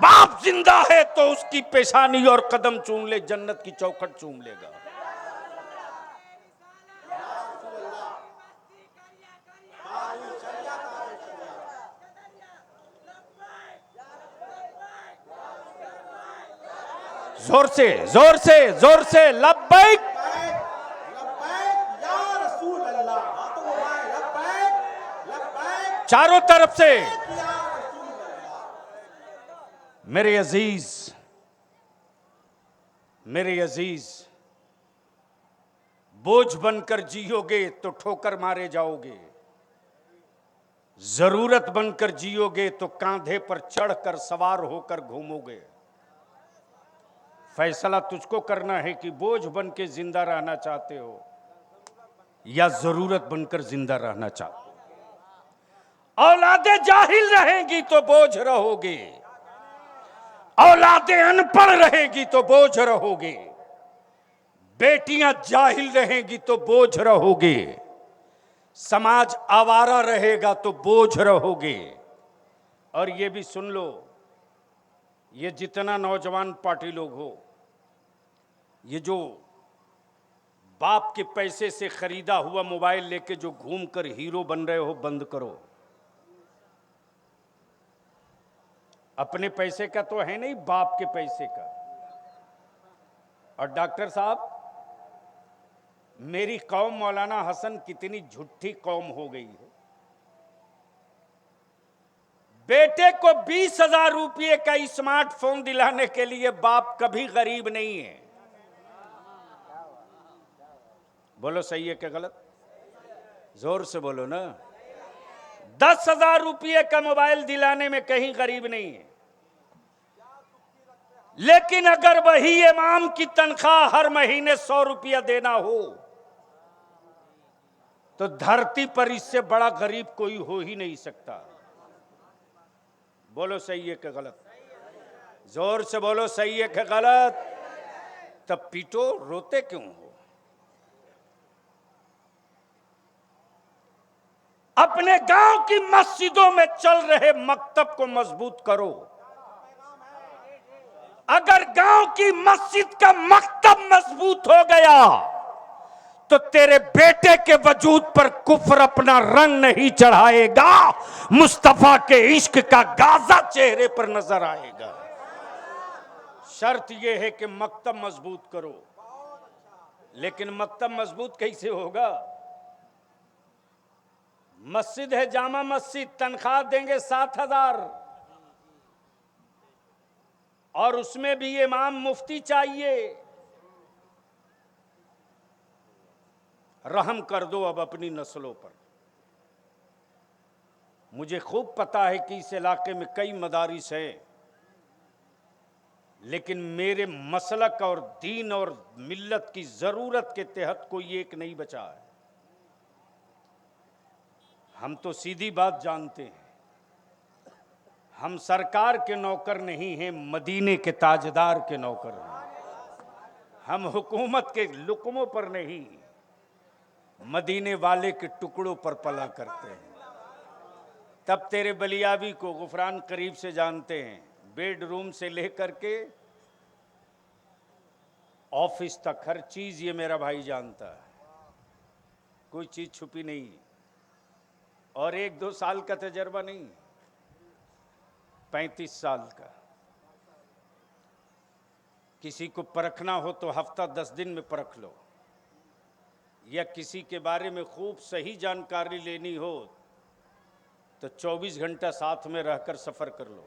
बाप जिंदा है तो उसकी पेशानी और कदम चूम ले, जन्नत की चौखट चूम लेगा। जोर से जोर से जोर से लब्बैक लब्बैक या रसूल अल्लाह। हाथों को उठाएं, लब्बैक लब्बैक चारों तरफ से। या रसूल अल्लाह। मेरे अजीज, मेरे अजीज, बोझ बनकर जियोगे तो ठोकर मारे जाओगे, जरूरत बनकर जियोगे तो कांधे पर चढ़कर सवार होकर घूमोगे। फैसला तुझको करना है कि बोझ बन के जिंदा रहना चाहते हो या जरूरत बनकर जिंदा रहना चाहते हो। औलादे जाहिल रहेंगी तो बोझ रहोगे, औलादे अनपढ़ रहेगी तो बोझ रहोगे, बेटियां जाहिल रहेंगी तो बोझ रहोगे, समाज आवारा रहेगा तो बोझ रहोगे। और ये भी सुन लो, ये जितना नौजवान पार्टी लोग हो, ये जो बाप के पैसे से खरीदा हुआ मोबाइल लेके जो घूमकर हीरो बन रहे हो, बंद करो। अपने पैसे का तो है नहीं, बाप के पैसे का। और डॉक्टर साहब, मेरी कौम मौलाना हसन कितनी झूठी कौम हो गई है। बेटे को 20,000 रुपये का स्मार्टफोन दिलाने के लिए बाप कभी गरीब नहीं है। बोलो सही है क्या गलत? जोर से बोलो ना। 10,000 रुपये का मोबाइल दिलाने में कहीं गरीब नहीं है। लेकिन अगर वही इमाम की तनख्वाह हर महीने 100 रुपया देना हो तो धरती पर इससे बड़ा गरीब कोई हो ही नहीं सकता। बोलो सही है क्या गलत? जोर से बोलो सही है क्या गलत? तब पीटो, रोते क्यों हो? अपने गांव की मस्जिदों में चल रहे मकतब को मजबूत करो। अगर गांव की मस्जिद का मकतब मजबूत हो गया तो तेरे बेटे के वजूद पर कुफ्र अपना रंग नहीं चढ़ाएगा, मुस्तफा के इश्क का गाजा चेहरे पर नजर आएगा। शर्त यह है कि मकतब मजबूत करो। लेकिन मकतब मजबूत कैसे होगा? मस्जिद है जामा मस्जिद, तनख्वाह देंगे 7,000 और उसमें भी इमाम मुफ्ती चाहिए। रहम कर दो अब अपनी नस्लों पर। मुझे खूब पता है कि इस इलाके में कई मदारिस हैं, लेकिन मेरे मसलक और दीन और मिल्लत की जरूरत के तहत कोई एक नहीं बचा है। हम तो सीधी बात जानते हैं, हम सरकार के नौकर नहीं हैं, मदीने के ताजदार के नौकर हैं। हम हुकूमत के लुकमों पर नहीं, मदीने वाले के टुकड़ों पर पला करते हैं। तब तेरे बलियाबी को गुफरान करीब से जानते हैं, बेडरूम से लेकर के ऑफिस तक हर चीज ये मेरा भाई जानता है, कोई चीज छुपी नहीं। और 1-2 साल का तजर्बा नहीं, 35 साल का। किसी को परखना हो तो हफ्ता 10 दिन में परख लो, या किसी के बारे में खूब सही जानकारी लेनी हो तो 24 घंटा साथ में रहकर सफ़र कर लो,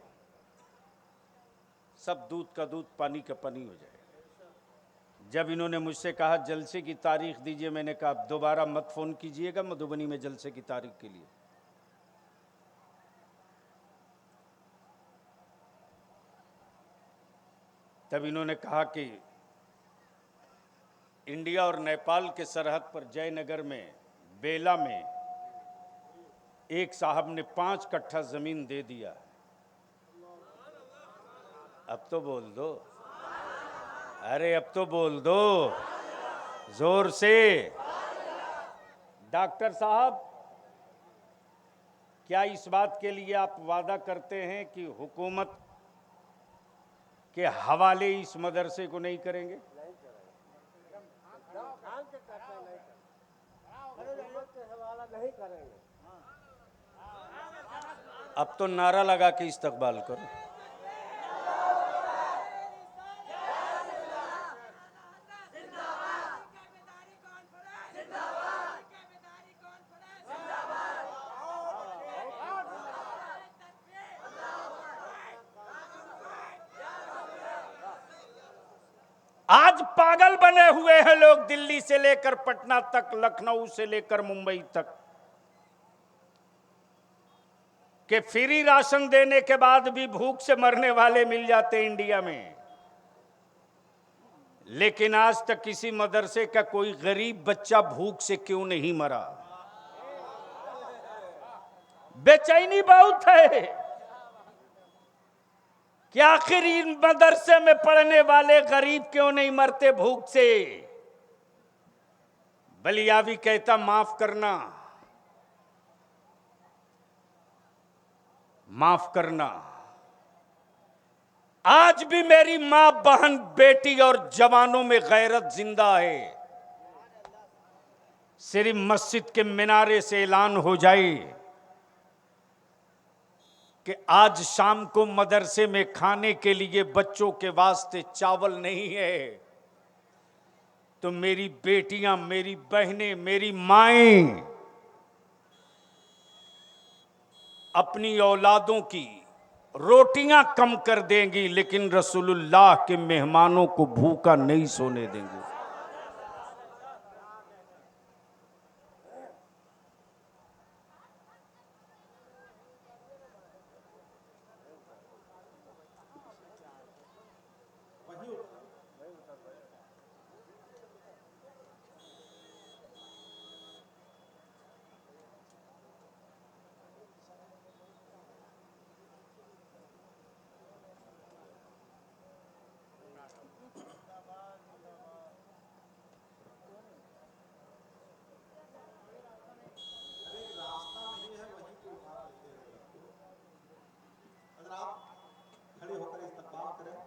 सब दूध का दूध पानी का पानी हो जाएगा। जब इन्होंने मुझसे कहा जलसे की तारीख दीजिए, मैंने कहा दोबारा मत फ़ोन कीजिएगा मधुबनी में जलसे की तारीख के लिए। तब इन्होंने कहा कि इंडिया और नेपाल के सरहद पर जयनगर में बेला में एक साहब ने 5 कट्ठा ज़मीन दे दिया। अब तो बोल दो, अरे अब तो बोल दो जोर से। डॉक्टर साहब, क्या इस बात के लिए आप वादा करते हैं कि हुकूमत के हवाले इस मदरसे को नहीं करेंगे? अब तो नारा लगा के इस्तकबाल करो। आज पागल बने हुए हैं लोग, दिल्ली से लेकर पटना तक, लखनऊ से लेकर मुंबई तक, कि फ्री राशन देने के बाद भी भूख से मरने वाले मिल जाते इंडिया में। लेकिन आज तक किसी मदरसे का कोई गरीब बच्चा भूख से क्यों नहीं मरा? बेचैनी बहुत है कि आखिर इन मदरसे में पढ़ने वाले गरीब क्यों नहीं मरते भूख से। बलियावी कहता माफ करना, माफ करना। आज भी मेरी मां, बहन, बेटी और जवानों में गैरत जिंदा है। सिर्फ मस्जिद के मिनारे से ऐलान हो जाए कि आज शाम को मदरसे में खाने के लिए बच्चों के वास्ते चावल नहीं है, तो मेरी बेटियां, मेरी बहनें, मेरी माएं अपनी औलादों की रोटियां कम कर देंगी, लेकिन रसूलुल्लाह के मेहमानों को भूखा नहीं सोने देंगे। खड़े होकर इस्तकबाल करें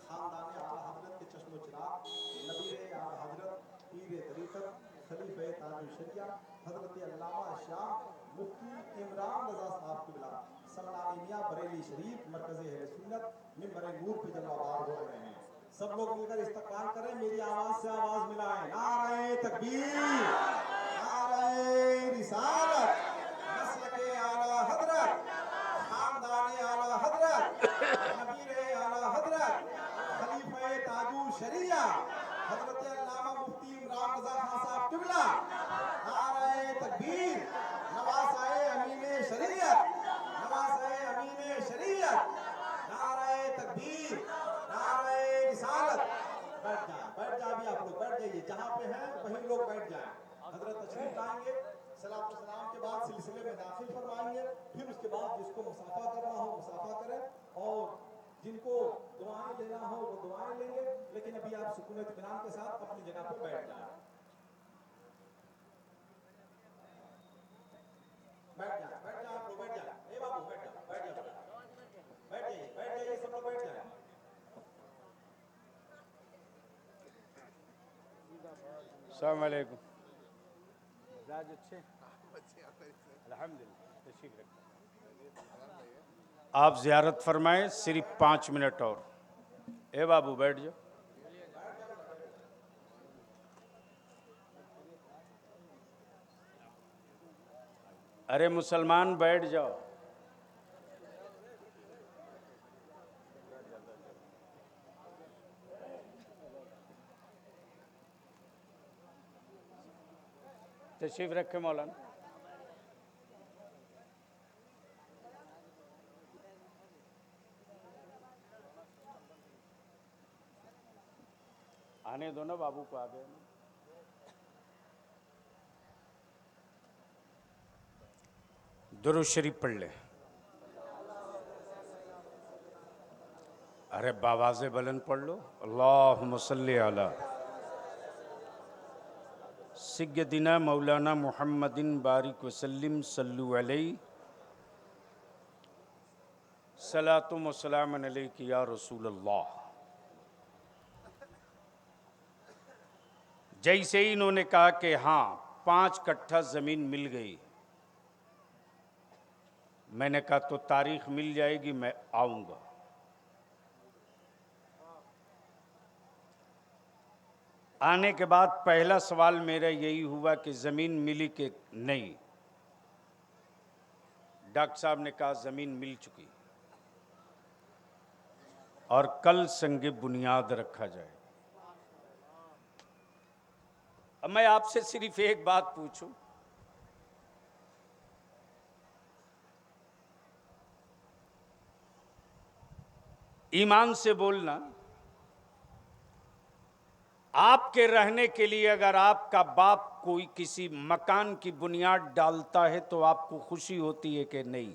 खानदान आला हजरत के चश्मो चिराग, नबी आला हजरत, पीर तरीक़त, खलीफे ताज शरिया, हजरत अल्लामा शाह मुफ्ती इमरान रजा साहब क़िबला सल्लामिया बरेली शरीफ मरकज़ अहले सुन्नत मिंबर नूर पे जलवाबार हो रहे हैं। सब लोग मिलकर इस्तकबाल करें, मेरी आवाज से आवाज मिलाएं। नारे तकबीर, नारे रिसालत, मसलके आला हजरत, खानदान आला हजरत, नबी आला हजरत, खलीफे ताजू शरिया, हजरत अल्लामा मुफ्ती इमरान रजा खान साहब क़िबला। नारे तकबीर, नवासाए अमीने शरीयत, नवासाए अमीने शरीयत, नारे तकबीर, नारे रिसालत। बैठ जा अभी आप लोग बैठ जाइए, जहाँ पे हैं वहीं लोग बैठ जाएं। हजरत तशरीफ लाएंगे, सलात व सलाम के बाद सिलसिले में दाखिल फरमाएंगे, फिर उसके बाद जिसको मुसाफा करना हो मुसाफा करें और जिनको दुआएं लेना हो वो दुआएं लेंगे। लेकिन अभी आप सुकून इत्मीनान के साथ अपनी जगह पर बैठ जाएं। बैठ जाए आप लोग, बैठ जाए। ए बाबू बैठ जाओ, बैठ जाइए सब लोग बैठ जाए। अस्सलाम वालेकुम। मिजाज अच्छे? अल्हम्दुलिल्लाह, तशरीफ रखें। आप ज़ियारत फरमाएं, सिर्फ 5 मिनट और। ए बाबू बैठ जाओ। अरे मुसलमान बैठ जाओ। तशरीफ रखे मौलाना। आने दो ना, बाबू को आ गए। दुरूद शरीफ पढ़ ले। अरे बावाज़े बुलंद पढ़ लो। अल्लाहुम्मा सल्ली अला सय्यदिना मौलाना मुहम्मदिन बारिक वसल्लिम सल्लु अलैहि सलातुम व सलामुन अलैका या रसूल अल्लाह। जैसे ही इन्होंने कहा कि हाँ 5 कट्ठा जमीन मिल गई, मैंने कहा तो तारीख मिल जाएगी, मैं आऊंगा। आने के बाद पहला सवाल मेरा यही हुआ कि जमीन मिली कि नहीं। डॉक्टर साहब ने कहा जमीन मिल चुकी और कल संगे बुनियाद रखा जाए। अब मैं आपसे सिर्फ एक बात पूछूं, ईमान से बोलना, आपके रहने के लिए अगर आपका बाप कोई किसी मकान की बुनियाद डालता है तो आपको खुशी होती है कि नहीं?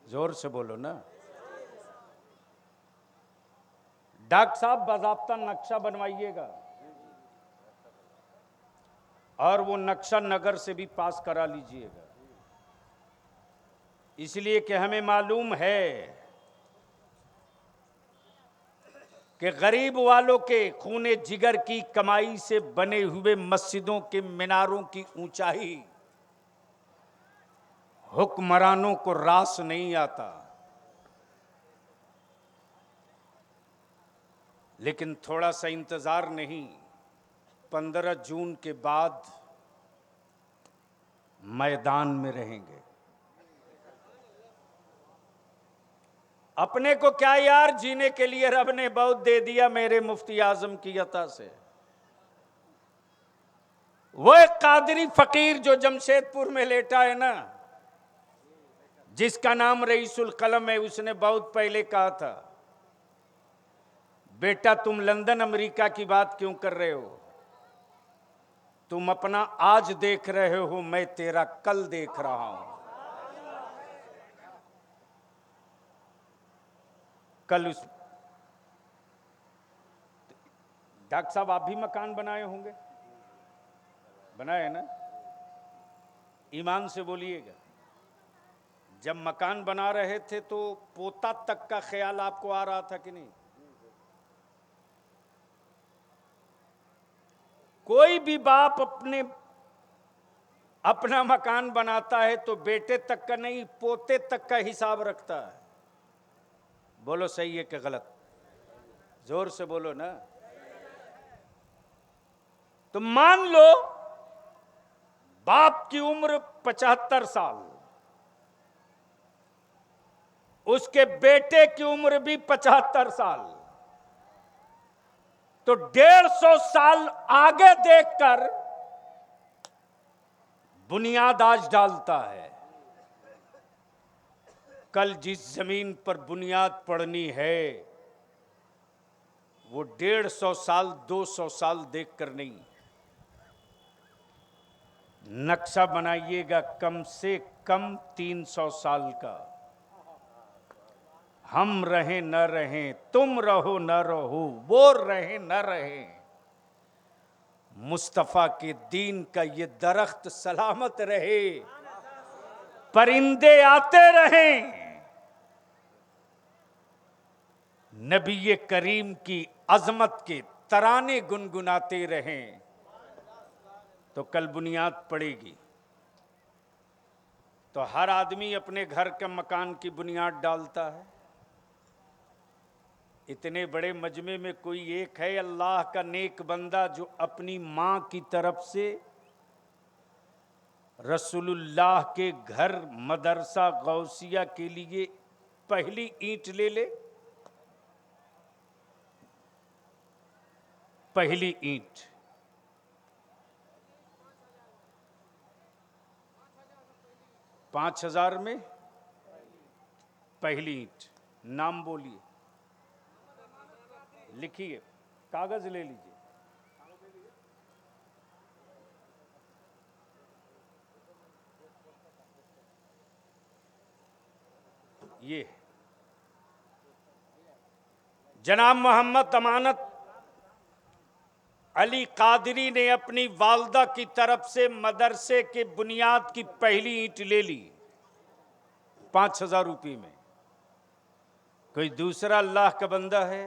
जोर से बोलो ना। डॉक्टर साहब बाज़ाब्ता नक्शा बनवाइएगा और वो नक्शा नगर से भी पास करा लीजिएगा, इसलिए कि हमें मालूम है कि गरीब वालों के खूने जिगर की कमाई से बने हुए मस्जिदों के मीनारों की ऊंचाई हुक्मरानों को रास नहीं आता। लेकिन थोड़ा सा इंतजार नहीं, 15 जून के बाद मैदान में रहेंगे। अपने को क्या यार, जीने के लिए रब ने बहुत दे दिया मेरे मुफ्ती आजम की अता से। वो एक कादरी फकीर जो जमशेदपुर में लेटा है ना, जिसका नाम रईसुल कलम है, उसने बहुत पहले कहा था, बेटा तुम लंदन अमेरिका की बात क्यों कर रहे हो? तुम अपना आज देख रहे हो, मैं तेरा कल देख रहा हूं। कल उस डॉक्टर साहब आप भी मकान बनाए होंगे, बनाए ना? ईमान से बोलिएगा, जब मकान बना रहे थे तो पोता तक का ख्याल आपको आ रहा था कि नहीं? कोई भी बाप अपना मकान बनाता है तो बेटे तक का नहीं, पोते तक का हिसाब रखता है। बोलो सही है कि गलत? जोर से बोलो ना। तो मान लो बाप की उम्र 75 साल, उसके बेटे की उम्र भी 75 साल, तो 150 साल आगे देखकर बुनियाद आज डालता है। कल जिस जमीन पर बुनियाद पड़नी है वो 150 साल 200 साल देखकर नहीं, नक्शा बनाइएगा कम से कम 300 साल का। हम रहें न रहें, तुम रहो न रहो, वो रहे न रहे, मुस्तफा के दीन का ये दरख्त सलामत रहे, परिंदे आते रहें, नबी करीम की अजमत के तराने गुनगुनाते रहें, तो कल बुनियाद पड़ेगी। तो हर आदमी अपने घर के मकान की बुनियाद डालता है। इतने बड़े मजमे में कोई एक है अल्लाह का नेक बंदा जो अपनी मां की तरफ से रसूलुल्लाह के घर मदरसा गौसिया के लिए पहली ईंट ले ले? पहली ईंट 5,000 में पहली ईंट। नाम बोलिए, लिखिए, कागज ले लीजिए। ये जनाब मोहम्मद अमानत अली कादरी ने अपनी वालदा की तरफ से मदरसे के बुनियाद की पहली ईंट ले ली 5,000 रुपये में। कोई दूसरा अल्लाह का बंदा है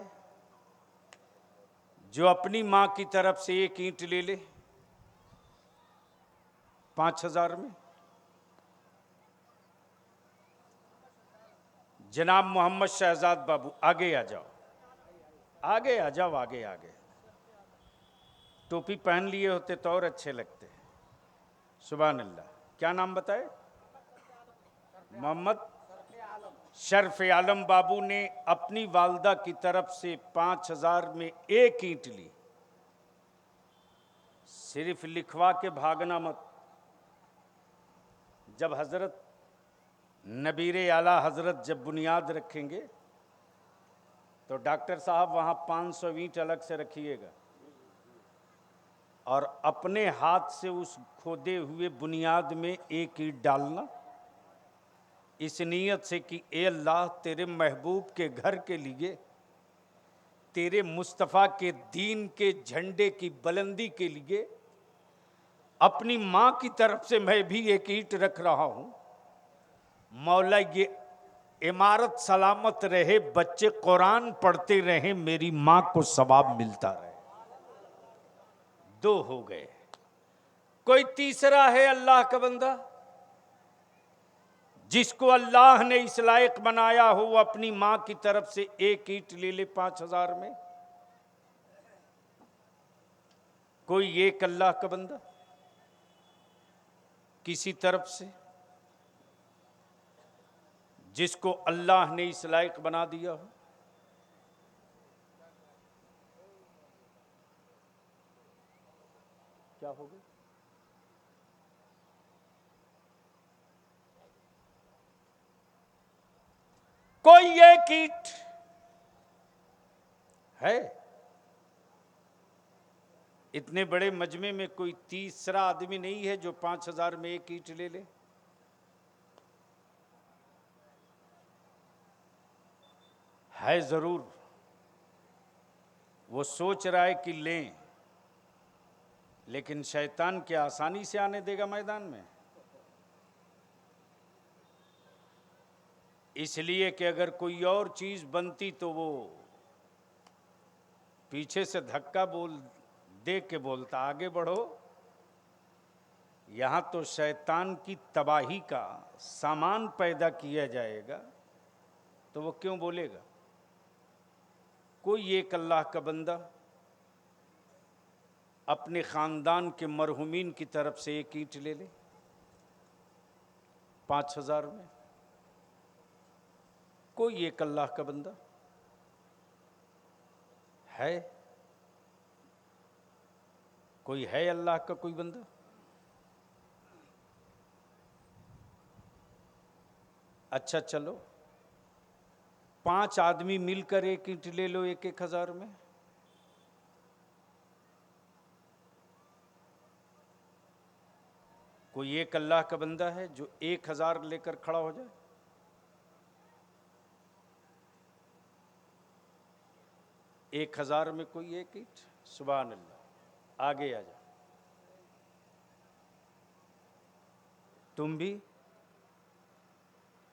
जो अपनी मां की तरफ से एक ईंट ले ले 5,000 में? जनाब मोहम्मद शहजाद बाबू, आगे आ जाओ, आगे आ जाओ, आगे आगे। टोपी पहन लिए होते तो और अच्छे लगते। सुभान अल्लाह। क्या नाम बताए? मोहम्मद शर्फ आलम बाबू ने अपनी वालदा की तरफ से 5,000 में एक ईंट ली। सिर्फ लिखवा के भागना मत। जब हजरत नबीरे आला हजरत जब बुनियाद रखेंगे तो डॉक्टर साहब वहां 500 ईंट अलग से रखिएगा और अपने हाथ से उस खोदे हुए बुनियाद में एक ईंट डालना, इस नीयत से कि ए अल्लाह, तेरे महबूब के घर के लिए, तेरे मुस्तफ़ा के दीन के झंडे की बुलंदी के लिए अपनी मां की तरफ से मैं भी एक ईंट रख रहा हूं। मौला, ये इमारत सलामत रहे, बच्चे कुरान पढ़ते रहे, मेरी मां को सवाब मिलता रहे। 2 हो गए। कोई तीसरा है अल्लाह का बंदा जिसको अल्लाह ने इस लायक बनाया हो वो अपनी मां की तरफ से एक ईंट ले ले 5,000 में? कोई एक अल्लाह का बंदा किसी तरफ से जिसको अल्लाह ने इस लायक बना दिया हो? क्या हो गया? कोई एक ईंट है? इतने बड़े मजमे में कोई तीसरा आदमी नहीं है जो 5,000 में एक ईंट ले ले? है जरूर। वो सोच रहा है कि लें, लेकिन शैतान क्या आसानी से आने देगा मैदान में? इसलिए कि अगर कोई और चीज बनती तो वो पीछे से धक्का दे के बोलता आगे बढ़ो। यहां तो शैतान की तबाही का सामान पैदा किया जाएगा, तो वो क्यों बोलेगा? कोई एक अल्लाह का बंदा अपने खानदान के मरहुमीन की तरफ से एक ईंट ले ले 5,000 में? कोई एक अल्लाह का बंदा है? कोई है अल्लाह का कोई बंदा? अच्छा चलो, 5 आदमी मिलकर एक ईंट ले लो 1,000 में। कोई एक अल्लाह का बंदा है जो 1,000 लेकर खड़ा हो जाए? एक 1,000 में कोई एक ईंट? सुभान अल्लाह। आगे आ जाओ। तुम भी,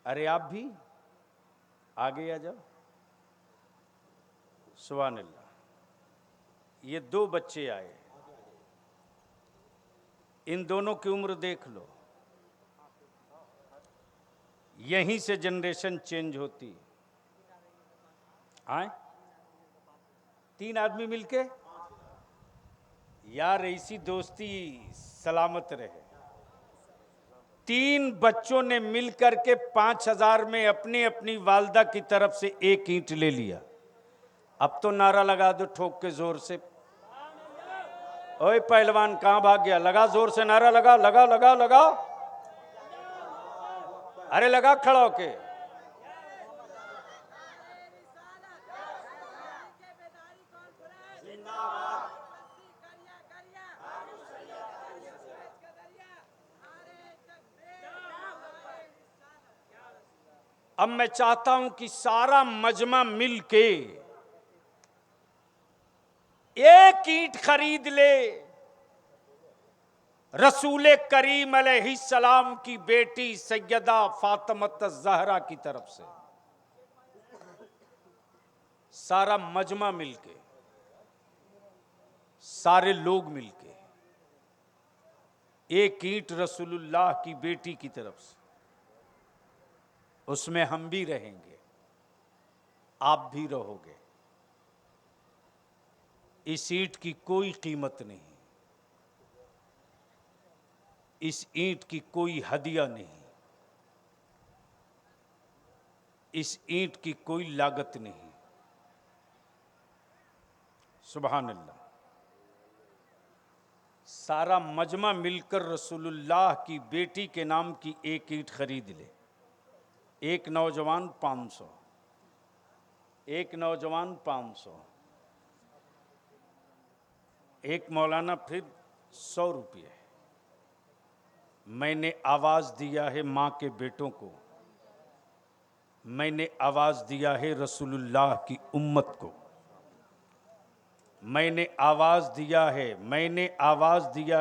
अरे आप भी आगे आ जाओ। सुभान अल्लाह। ये 2 बच्चे आए, इन दोनों की उम्र देख लो। यहीं से जनरेशन चेंज होती। आए 3 आदमी मिलके, यार ऐसी दोस्ती सलामत रहे। 3 बच्चों ने मिलकर के 5,000 में अपनी अपनी वालदा की तरफ से एक ईंट ले लिया। अब तो नारा लगा दो ठोक के जोर से। ओए पहलवान कहां भाग गया? लगा जोर से नारा, लगा लगा लगा लगा। अरे लगा खड़ा होके। अब मैं चाहता हूं कि सारा मजमा मिल के एक ईंट खरीद ले रसूल करीम अलैहिस्सलाम की बेटी सैयदा फातिमत ज़हरा की तरफ से। सारा मजमा मिलके, सारे लोग मिलके एक ईंट रसूलुल्लाह की बेटी की तरफ से, उसमें हम भी रहेंगे, आप भी रहोगे। इस ईंट की कोई कीमत नहीं, इस ईंट की कोई हदिया नहीं, इस ईंट की कोई लागत नहीं। सुभान अल्लाह। सारा मजमा मिलकर रसूलुल्लाह की बेटी के नाम की एक ईंट खरीद ले। एक नौजवान 500, एक नौजवान 500, एक मौलाना फिर 100 रुपये। मैंने आवाज दिया है माँ के बेटों को, मैंने आवाज दिया है रसूलुल्लाह की उम्मत को, मैंने आवाज दिया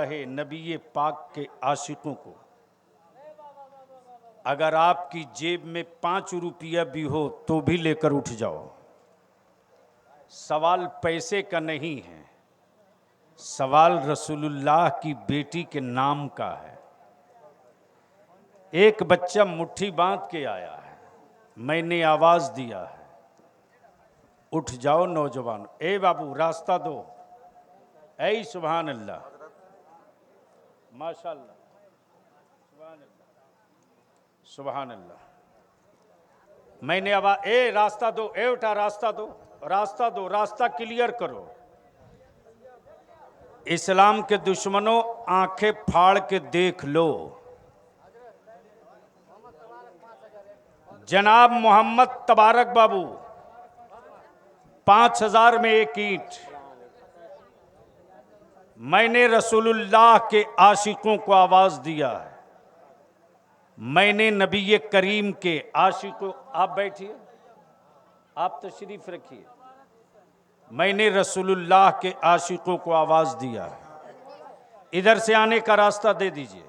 है नबी पाक के आशिकों को। अगर आपकी जेब में 5 रुपया भी हो तो भी लेकर उठ जाओ। सवाल पैसे का नहीं है, सवाल रसूलुल्लाह की बेटी के नाम का है। एक बच्चा मुट्ठी बांध के आया है, मैंने आवाज दिया है, उठ जाओ नौजवान, ए बाबू रास्ता दो। ऐ सुभान अल्लाह, माशाअल्लाह, सुभान अल्लाह, सुभान अल्लाह। मैंने आवाज, ए रास्ता दो, ए उठा रास्ता दो, रास्ता दो, रास्ता क्लियर करो। इस्लाम के दुश्मनों, आंखें फाड़ के देख लो, जनाब मोहम्मद तबारक बाबू 5000 में एक ईंट। मैंने रसूलुल्लाह के आशिकों को आवाज दिया है, मैंने नबी करीम के आशिकों, आप बैठिए, आप तशरीफ रखिए, मैंने रसूलुल्लाह के आशिकों को आवाज दिया है, इधर से आने का रास्ता दे दीजिए।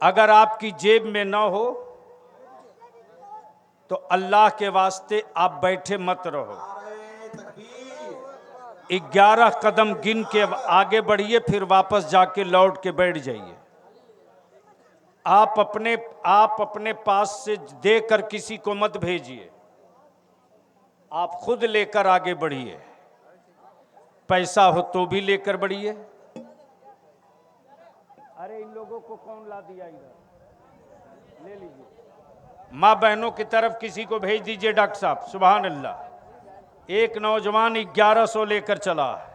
अगर आपकी जेब में ना हो तो अल्लाह के वास्ते आप बैठे मत रहो। 11 कदम गिन के आगे बढ़िए, फिर वापस जाके लौट के बैठ जाइए। आप अपने पास से देकर किसी को मत भेजिए, आप खुद लेकर आगे बढ़िए। पैसा हो तो भी लेकर बढ़िए। अरे इन लोगों को कौन ला दिया इधर, ले लीजिए। माँ बहनों की तरफ किसी को भेज दीजिए डॉक्टर साहब। सुभान अल्लाह। एक नौजवान 1100 लेकर चला है,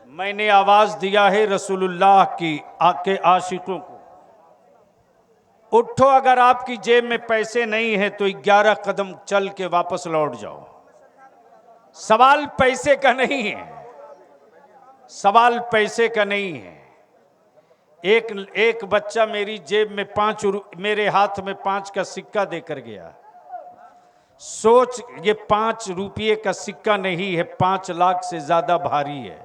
मैंने आवाज दिया है रसूलुल्लाह की आके आशिकों को, उठो। अगर आपकी जेब में पैसे नहीं है तो 11 कदम चल के वापस लौट जाओ। सवाल पैसे का नहीं है, सवाल पैसे का नहीं है। एक बच्चा मेरी जेब में मेरे हाथ में 5 का सिक्का देकर गया। सोच, ये 5 रुपये का सिक्का नहीं है, 5 लाख से ज्यादा भारी है।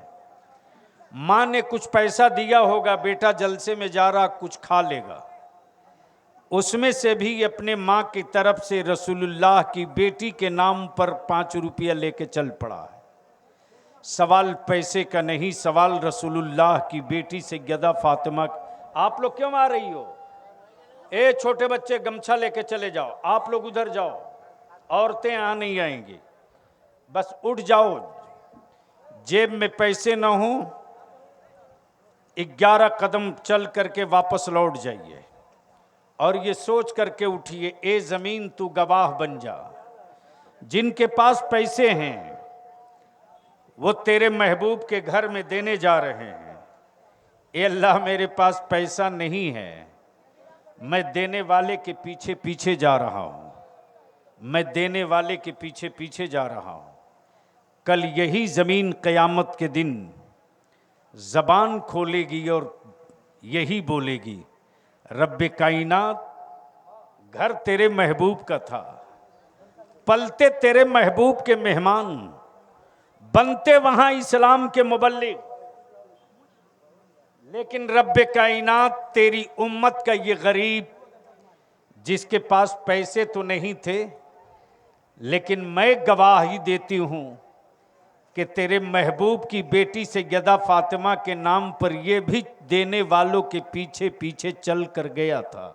माँ ने कुछ पैसा दिया होगा, बेटा जलसे में जा रहा कुछ खा लेगा, उसमें से भी अपने माँ की तरफ से रसूलुल्लाह की बेटी के नाम पर 5 रुपया लेके चल पड़ा है। सवाल पैसे का नहीं, सवाल रसूलुल्लाह की बेटी सैयदा फातिमा। आप लोग क्यों आ रही हो? ए छोटे बच्चे गमछा लेके चले जाओ, आप लोग उधर जाओ, औरतें आ नहीं आएंगी, बस उठ जाओ। जेब में पैसे ना हो, 11 कदम चल करके वापस लौट जाइए और ये सोच करके उठिए, ए जमीन तू गवाह बन जा। जिनके पास पैसे हैं वो तेरे महबूब के घर में देने जा रहे हैं। ए अल्लाह, मेरे पास पैसा नहीं है, मैं देने वाले के पीछे पीछे जा रहा हूं, मैं देने वाले के पीछे पीछे जा रहा हूं। कल यही जमीन क़यामत के दिन जबान खोलेगी और यही बोलेगी, रब्बे कायनात, घर तेरे महबूब का था, पलते तेरे महबूब के मेहमान, बनते वहां इस्लाम के मुबल्लिग, लेकिन रब्बे कायनात तेरी उम्मत का ये गरीब, जिसके पास पैसे तो नहीं थे, लेकिन मैं गवाही देती हूं कि तेरे महबूब की बेटी सैयदा फातिमा के नाम पर यह भी देने वालों के पीछे पीछे चल कर गया था।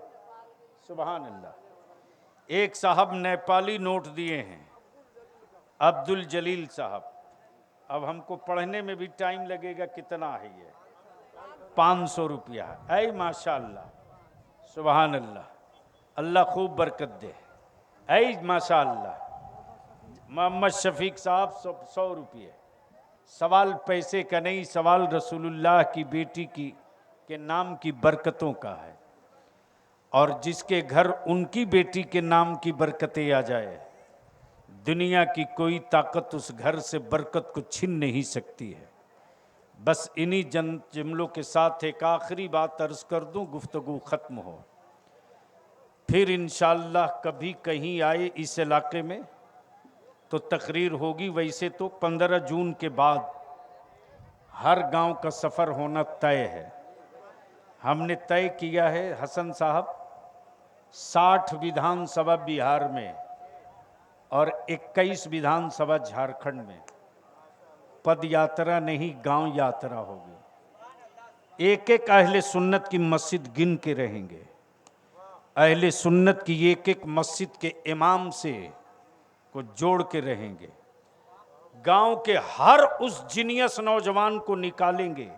सुभान अल्लाह। एक साहब नेपाली नोट दिए हैं, अब्दुल जलील साहब। अब हमको पढ़ने में भी टाइम लगेगा, कितना है ये? 500 रुपया। ऐ माशाअल्लाह, सुभान अल्लाह, अल्लाह खूब बरकत दे। ऐ माशाअल्लाह, मोहम्मद शफीक साहब 100 रुपये। सवाल पैसे का नहीं, सवाल रसूलुल्लाह की बेटी की के नाम की बरकतों का है। और जिसके घर उनकी बेटी के नाम की बरकतें आ जाए, दुनिया की कोई ताकत उस घर से बरकत को छीन नहीं सकती है। बस इन्हीं जुमलों के साथ एक आखिरी बात अर्ज कर दूं, गुफ्तगू ख़त्म हो। फिर इंशाअल्लाह कभी कहीं आए इस इलाके में तो तकरीर होगी। वैसे तो 15 जून के बाद हर गांव का सफ़र होना तय है। हमने तय किया है हसन साहब, 60 विधानसभा बिहार में और 21 विधानसभा झारखंड में। पद यात्रा नहीं, गांव यात्रा होगी। एक एक अहले सुन्नत की मस्जिद गिन के रहेंगे। अहले सुन्नत की एक एक मस्जिद के इमाम से को जोड़ के रहेंगे। गांव के हर उस जीनियस नौजवान को निकालेंगे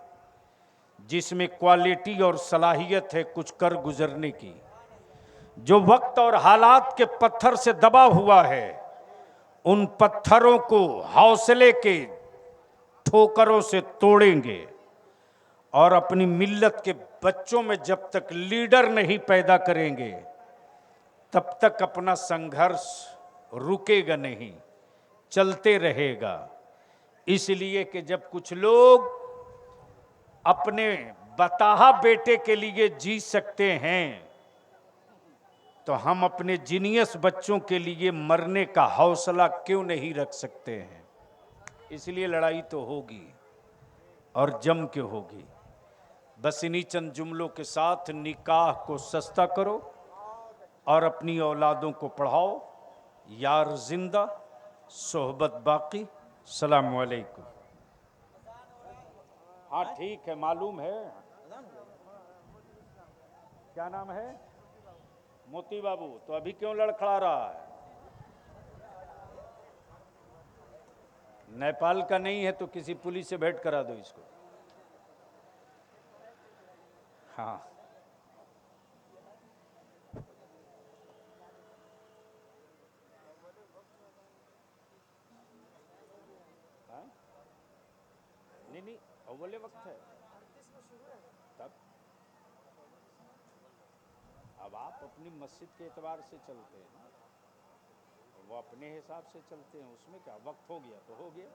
जिसमें क्वालिटी और सलाहियत है कुछ कर गुजरने की, जो वक्त और हालात के पत्थर से दबा हुआ है। उन पत्थरों को हौसले के ठोकरों से तोड़ेंगे और अपनी मिल्लत के बच्चों में जब तक लीडर नहीं पैदा करेंगे, तब तक अपना संघर्ष रुकेगा नहीं, चलते रहेगा। इसलिए कि जब कुछ लोग अपने बताहा बेटे के लिए जी सकते हैं, तो हम अपने जीनियस बच्चों के लिए मरने का हौसला क्यों नहीं रख सकते हैं? इसलिए लड़ाई तो होगी और जम के होगी। बस इन्हीं चंद जुमलों के साथ निकाह को सस्ता करो और अपनी औलादों को पढ़ाओ। यार जिंदा, सोहबत बाकी। सलाम अलैकुम। हाँ ठीक है, मालूम है। क्या नाम है? मोती बाबू। तो अभी क्यों लड़खड़ा रहा है? नेपाल का नहीं है तो किसी पुलिस से भेंट करा दो इसको। हाँ नहीं, अव्वले वक्त है तब। अब आप अपनी मस्जिद के एतबार से चलते हैं, वो अपने हिसाब से चलते हैं, उसमें क्या? वक्त हो गया तो हो गया।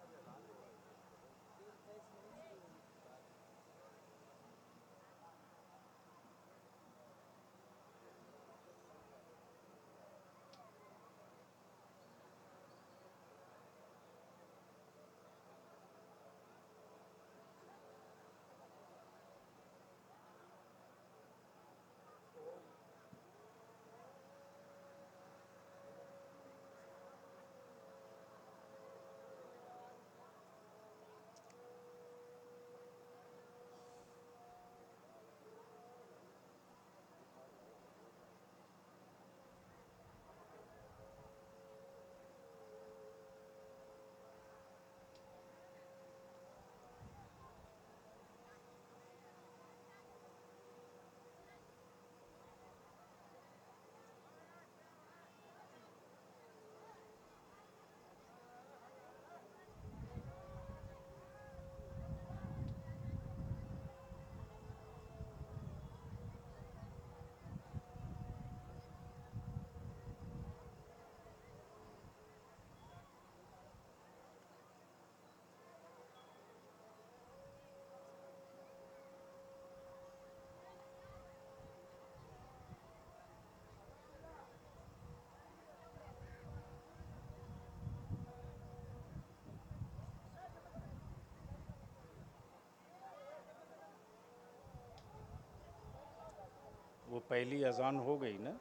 वो पहली अजान हो गई ना।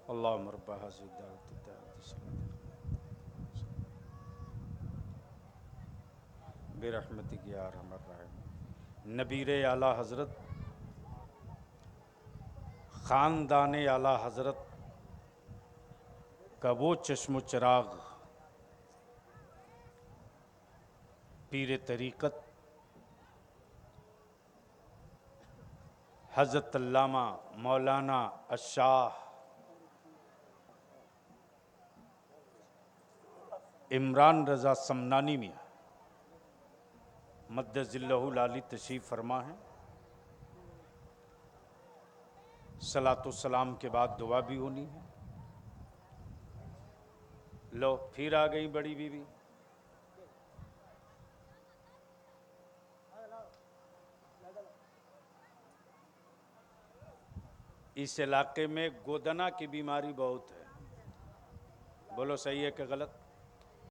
अल्लाह मरबा बेरहमतिक या अरहमर राहिमीन। नबीर आला हज़रत, ख़ानदान आला हज़रत का वो चश्म चिराग, पीर तरीक़त हज़रत अल्लामा मौलाना अशाह इमरान रज़ा समनानी मियाँ मद्दज़िल्लहुल आली तशरीफ़ फरमा है। सलातो सलाम के बाद दुआ भी होनी है। लो फिर आ गई बड़ी बीवी। इस इलाके में गोदना की बीमारी बहुत है। बोलो सही है कि गलत?